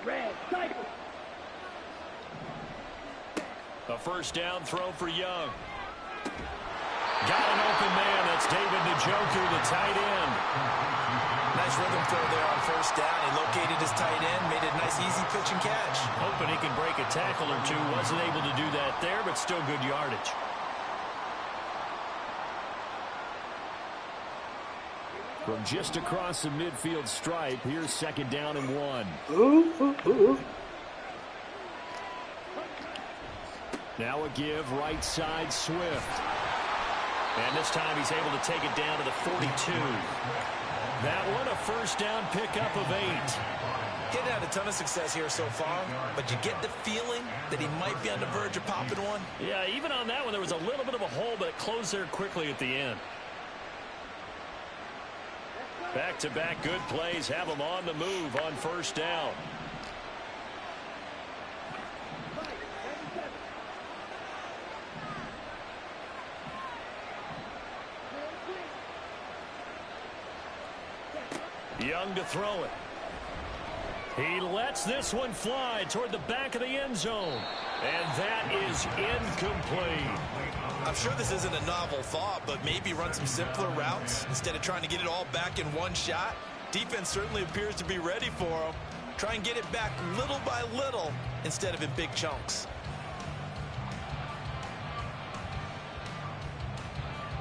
Red, cycle. A first down throw for Young. Got an open man. That's David Njoku, the tight end. Nice rhythm throw there on first down. He located his tight end, made it a nice easy pitch and catch. Hoping he can break a tackle or two. Wasn't able to do that there, but still good yardage. From just across the midfield stripe, here's second down and 1. Now a give, right side, Swift. And this time he's able to take it down to the 42. That one, a first down pickup of 8. Getting had a ton of success here so far, but you get the feeling that he might be on the verge of popping one. Yeah, even on that one, there was a little bit of a hole, but it closed there quickly at the end. Back-to-back good plays have him on the move on first down. Young to throw it. He lets this one fly toward the back of the end zone. And that is incomplete. I'm sure this isn't a novel thought, but maybe run some simpler routes instead of trying to get it all back in one shot. Defense certainly appears to be ready for him. Try and get it back little by little instead of in big chunks.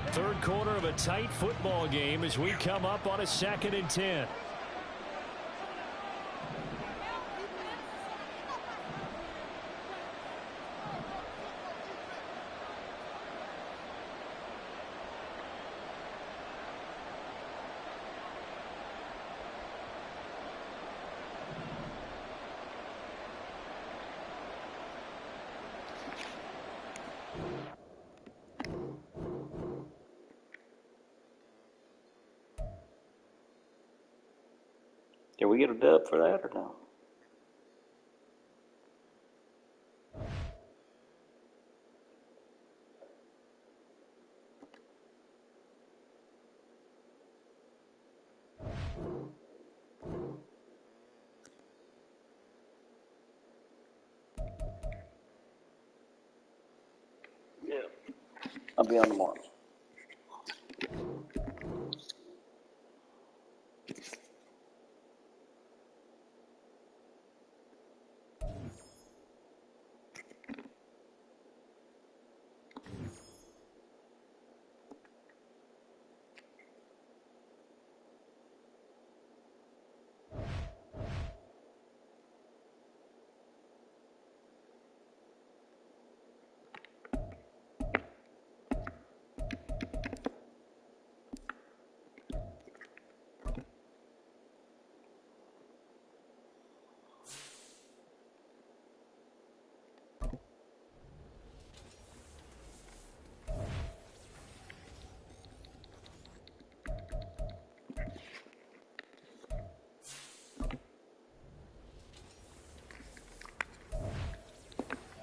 Third quarter of a tight football game as we come up on a 2nd and 10. Did we get a dub for that or no? Yeah. I'll be on tomorrow.